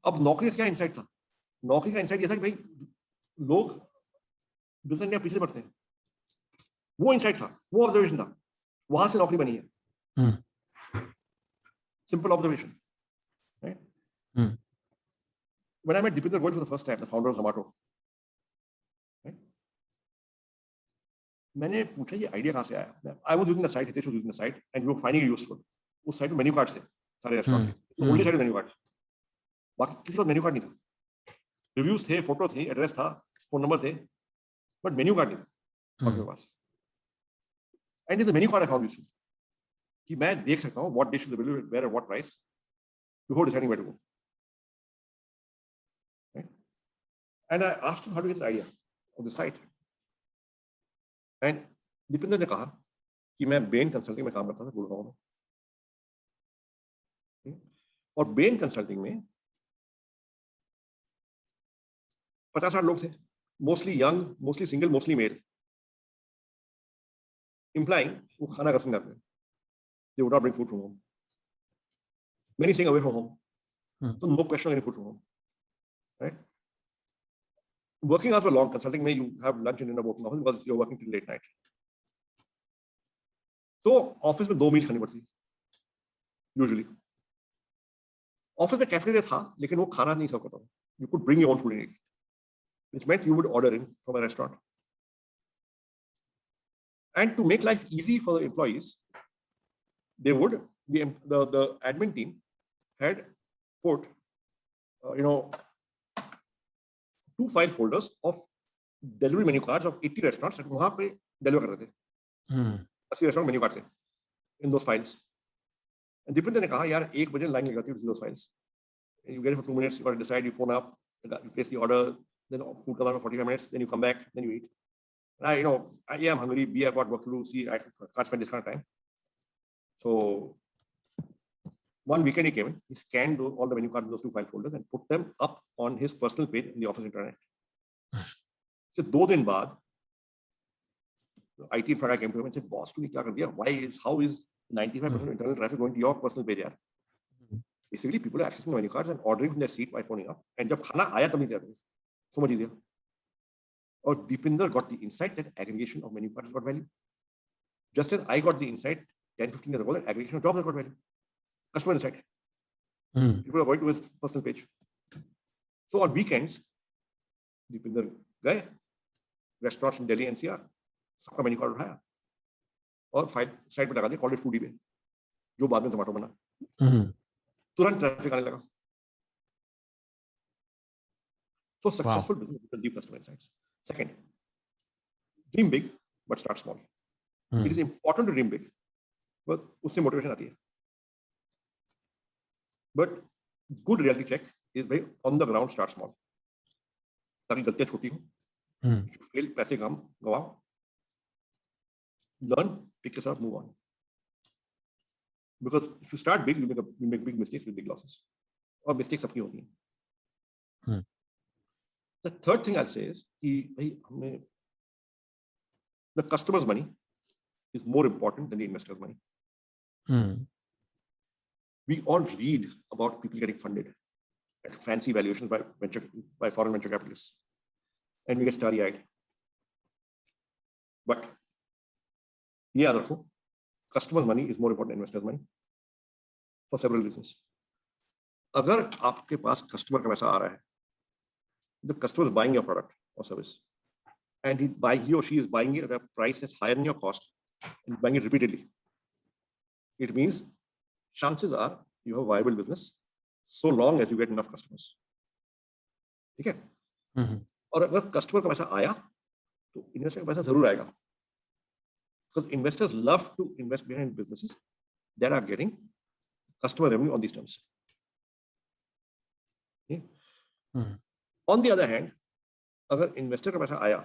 अब नौकरी का क्या insight था? नौकरी का insight ये था कि भाई लोग बिजनेस में पीछे बढ़ते हैं. वो इंसाइट था, वो ऑब्जर्वेशन था, वहां से नौकरी बनी है. Simple observation. Right? When I met Deepinder Goyal for the first time, the founder of Zomato, right? मैंने पूछा ये आइडिया कहाँ से आया? I was using the site, Hitesh was using the site, and we were finding it useful. उस site में menu card से सारे रेस्टोरेंट थे. Only site menu card. बाकी किसी को मेन्यू कार्ड नहीं था. रिव्यूज थे, फोटो थे, एड्रेस था, फोन नंबर थे, बट मेन्यू कार्ड नहीं था आपके पास. And is the menu card I found useful कि मैं देख सकता हूँ what dish is available where at what price before deciding where to go. And I asked him how to get the idea of the site. And Deepinder ने कहा कि मैं Ben consulting में काम करता था गुड़गांव में. और बेन कंसल्टिंग में 50-60 लोग थे, mostly young, mostly single, mostly male. Implying वो खाना घर से नहीं लाते. They would not bring food from home. Many staying away from home. So no question of any food from home. Right? Working hours were long. Consulting में you have lunch and dinner both in office because you're working till late night. तो office में 2 मील खानी पड़ती usually. Office में cafeteria था लेकिन वो खाना नहीं सर्व करता था. You could bring your own food in it, which meant you would order in from a restaurant. And to make life easy for the employees, they would the admin team had put 2 file folders of delivery menu cards of 80 restaurants that वहां पे deliver करते थे. 80 restaurant menu cards थे in those files. And Deepinder ने कहा यार 1 बजे line लग जाती है those files. You get it for 2 minutes, you got to decide, you phone up, you place the order, then food comes out for 45 minutes, then you come back, then you eat. And I'm hungry, B, I've got work to do, C, I can't spend this kind of time. So one weekend he came in, he scanned all the menu cards in those 2 file folders and put them up on his personal page in the office intranet. So 2 दिन बाद IT infra came to him and said, boss, तूने क्या कर दिया? How is 95% of internal traffic going to your personal page? Basically, people are accessing the menu cards and ordering from their seat by phoning up. And जब खाना आया तब नहीं जाते. So much easier. Or Deepinder got the insight that aggregation of menu cards got value. Just as I got the insight 10-15 years ago that aggregation of jobs got value. Customer insight. People are going to his personal page. So on weekends, Deepinder गए restaurants in Delhi NCR, सबका menu card उठाया और site पे लगा दिया, called it foodie पे, जो बाद में Zomato बना. तुरंत ट्रैफिक आने लगा. So successful business with deep customer insights. Second, dream big but start small. It is important to dream big, but उससे motivation आती है. But good reality check is भाई on the ground start small. ताकि गलतियां छोटी हो. If you fail, पैसे कम गवाओ. Learn, pick yourself, move on. Because if you start big, you make big mistakes with big losses. और mistakes सबकी होती हैं. The third thing I'll say is that the customer's money is more important than the investor's money. We all read about people getting funded at fancy valuations by foreign venture capitalists, and we get starry-eyed. But yeah, customer's money is more important than investor's money for several reasons. अगर आपके पास customer का पैसा आ रहा है, the customer is buying your product or service, and he or she is buying it at a price that's higher than your cost, and buying it repeatedly. It means chances are you have a viable business so long as you get enough customers. ठीक है? और अगर customer का पैसा आया तो investor का पैसा जरूर आएगा. Because investors love to invest behind businesses that are getting customer revenue on these terms. Okay? On the other hand, अगर investor का पैसा आया,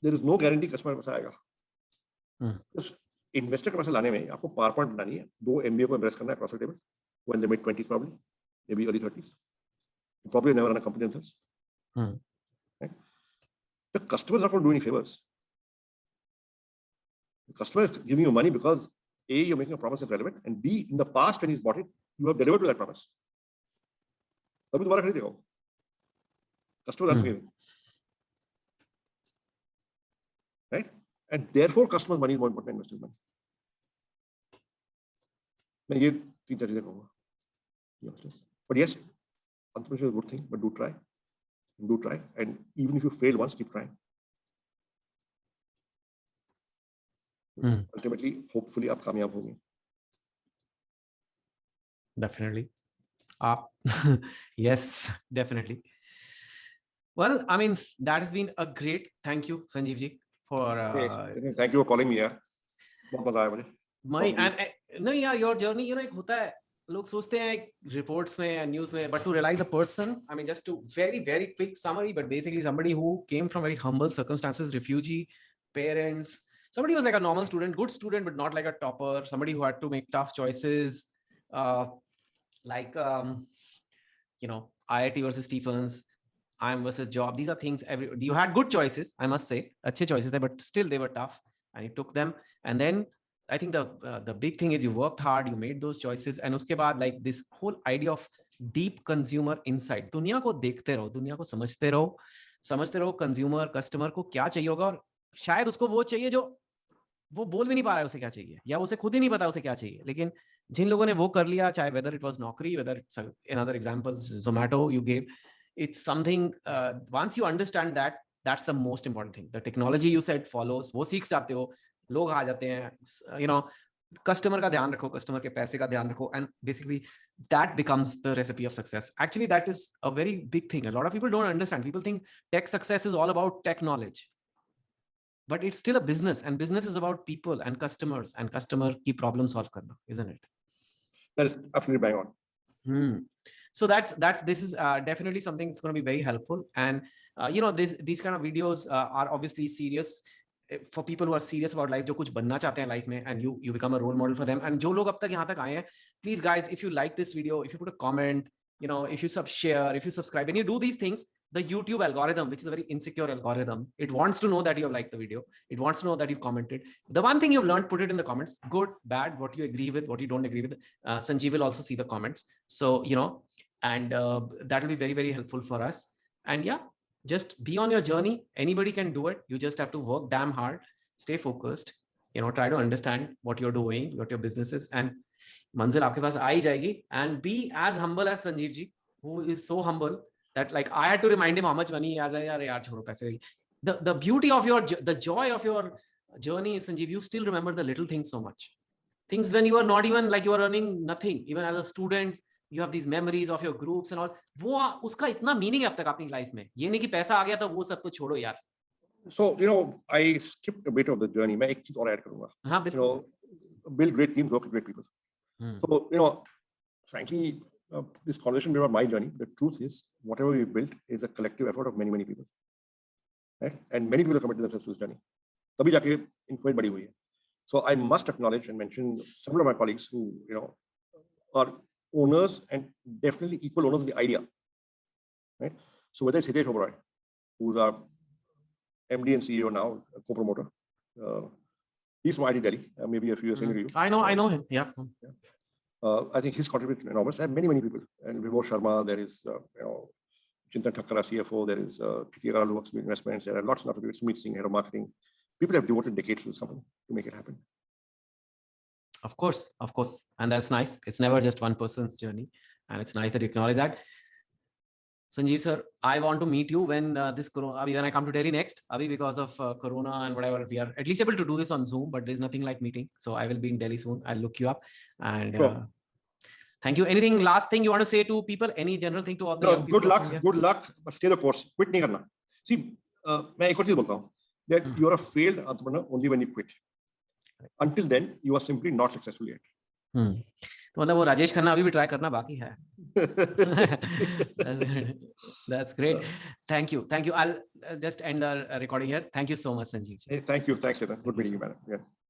there is no guarantee customer का पैसा आएगा. Because investor का पैसा लाने में आपको PowerPoint बनानी है, 2 MBA को embrace करना है across the table when they mid-20s probably, maybe early 30s. You probably never run a company themselves. Right? The customer is not going to do any favors. The customer is giving you money because A, you're making a promise that's relevant, and B, in the past when he's bought it, you have delivered to that promise. तभी दोबारा खरीदेगा वो. Customer runs away. Right? And therefore, customer's money is more important than investor's money. मैं ये 3 चीजें कहूँगा. But yes, entrepreneurship is a good thing, but do try. Do try, and even if you fail once, keep trying. Ultimately, hopefully, आप कामयाब होंगे. Definitely. Yes, definitely. Well, I mean, that has been a great. Thank you, Sanjeev ji, for. Thank you for calling me, यार. बहुत मजा आया मुझे. No, yeah, your journey, you know, एक होता है. लोग सोचते हैं reports में and news में, but to realize a person, I mean, just to very quick summary, but basically somebody who came from very humble circumstances, refugee, parents, somebody who was like a normal student, good student, but not like a topper, somebody who had to make tough choices, like, you know, IIT versus Stephens, IIM versus job. These are things, you had good choices, I must say, अच्छे choices there, but still they were tough and you took them. And then I think the big thing is you worked hard, you made those choices, and उसके बाद like this whole idea of deep consumer insight. दुनिया को देखते रहो, दुनिया को समझते रहो consumer, customer को क्या चाहिए होगा, और शायद उसको वो चाहिए जो वो बोल भी नहीं पा रहा है उसे क्या चाहिए, या उसे खुद ही नहीं पता उसे क्या चाहिए. लेकिन जिन लोगों ने वो कर लिया, चाहे whether it was नौकरी, whether it's another example, Zomato you gave, it's something, once you understand that, that's the most important thing. The technology you said follows, वो सीख जाते हो, लोग आ जाते हैं, you know, customer का ध्यान रखो, customer के पैसे का ध्यान रखो, and basically that becomes the recipe of success. Actually, that is a very big thing. A lot of people don't understand. People think tech success is all about tech knowledge, but it's still a business, and business is about people and customers, and customer की problem solve करना, isn't it? That is absolutely bang on. So this is definitely something that's going to be very helpful. And you know, these kind of videos are obviously serious for people who are serious about life, जो कुछ बनना चाहते हैं life में, and you become a role model for them. And जो लोग अब तक यहाँ तक आए हैं, please guys, if you like this video, if you put a comment, you know, if you share, if you subscribe, and you do these things, the YouTube algorithm, which is a very insecure algorithm, it wants to know that you have liked the video. It wants to know that you commented. The one thing you've learned, put it in the comments. Good, bad, what you agree with, what you don't agree with. Sanjeev will also see the comments. So, you know, and that will be very helpful for us. And yeah, just be on your journey. Anybody can do it. You just have to work damn hard, stay focused, you know, try to understand what you're doing, what your business is, and manzil aapke paas aa hi jayegi. And be as humble as Sanjeev ji, who is so humble that like I had to remind him how much money he has. Yaar chodo paise. The beauty of the joy of your journey is, Sanjeev, you still remember the little things so much. Things when you are not even like you are earning nothing, even as a student, you have these memories of your groups and all. वो उसका इतना meaning है अब तक अपनी life में. ये नहीं कि पैसा आ गया तो वो सब तो छोड़ो यार. So, you know, I skipped a bit of the journey. मैं एक चीज और add करूँगा. हाँ, you know, build great teams, work with great people. So, you know, frankly, this conversation about my journey, the truth is, whatever we built is a collective effort of many people. Right? And many people have committed themselves to this journey. तभी जाके influence बड़ी हुई है. So I must acknowledge and mention several of my colleagues who, you know, are owners and definitely equal owners of the idea, right? So whether it's Hitesh Oberoi, who's our MD and CEO now, a co-promoter, he's from IT Delhi, maybe a few years younger. I know him. Yeah. I think his contribution enormous. I have many people, and Vibhor Sharma. There is, you know, Chintan Thakkar, CFO. There is Kiti Agarwal, who works with investments. There are lots of people. Sumit Singh, head of marketing. People have devoted decades to this company to make it happen. Of course, and that's nice. It's never just one person's journey, and it's nice that you acknowledge that. Sanjeev sir, I want to meet you when this Corona, when I come to Delhi next. Abhi because of Corona and whatever, we are at least able to do this on Zoom, but there's nothing like meeting. So I will be in Delhi soon. I'll look you up, and sure. Thank you. Anything last thing you want to say to people? Any general thing to all the young people? Good luck, but stay the course. Quit नहीं करना. See, मैं एक और चीज बोलता हूँ that you are a failed entrepreneur only when you quit. Until then, you are simply not successful yet. तो मतलब वो राजेश खन्ना अभी भी ट्राई करना बाकी है. That's great. Thank you. I'll just end our recording here. Thank you so much, Sanjeev. Hey, thanks, Chetan. Good meeting you, man. Yeah.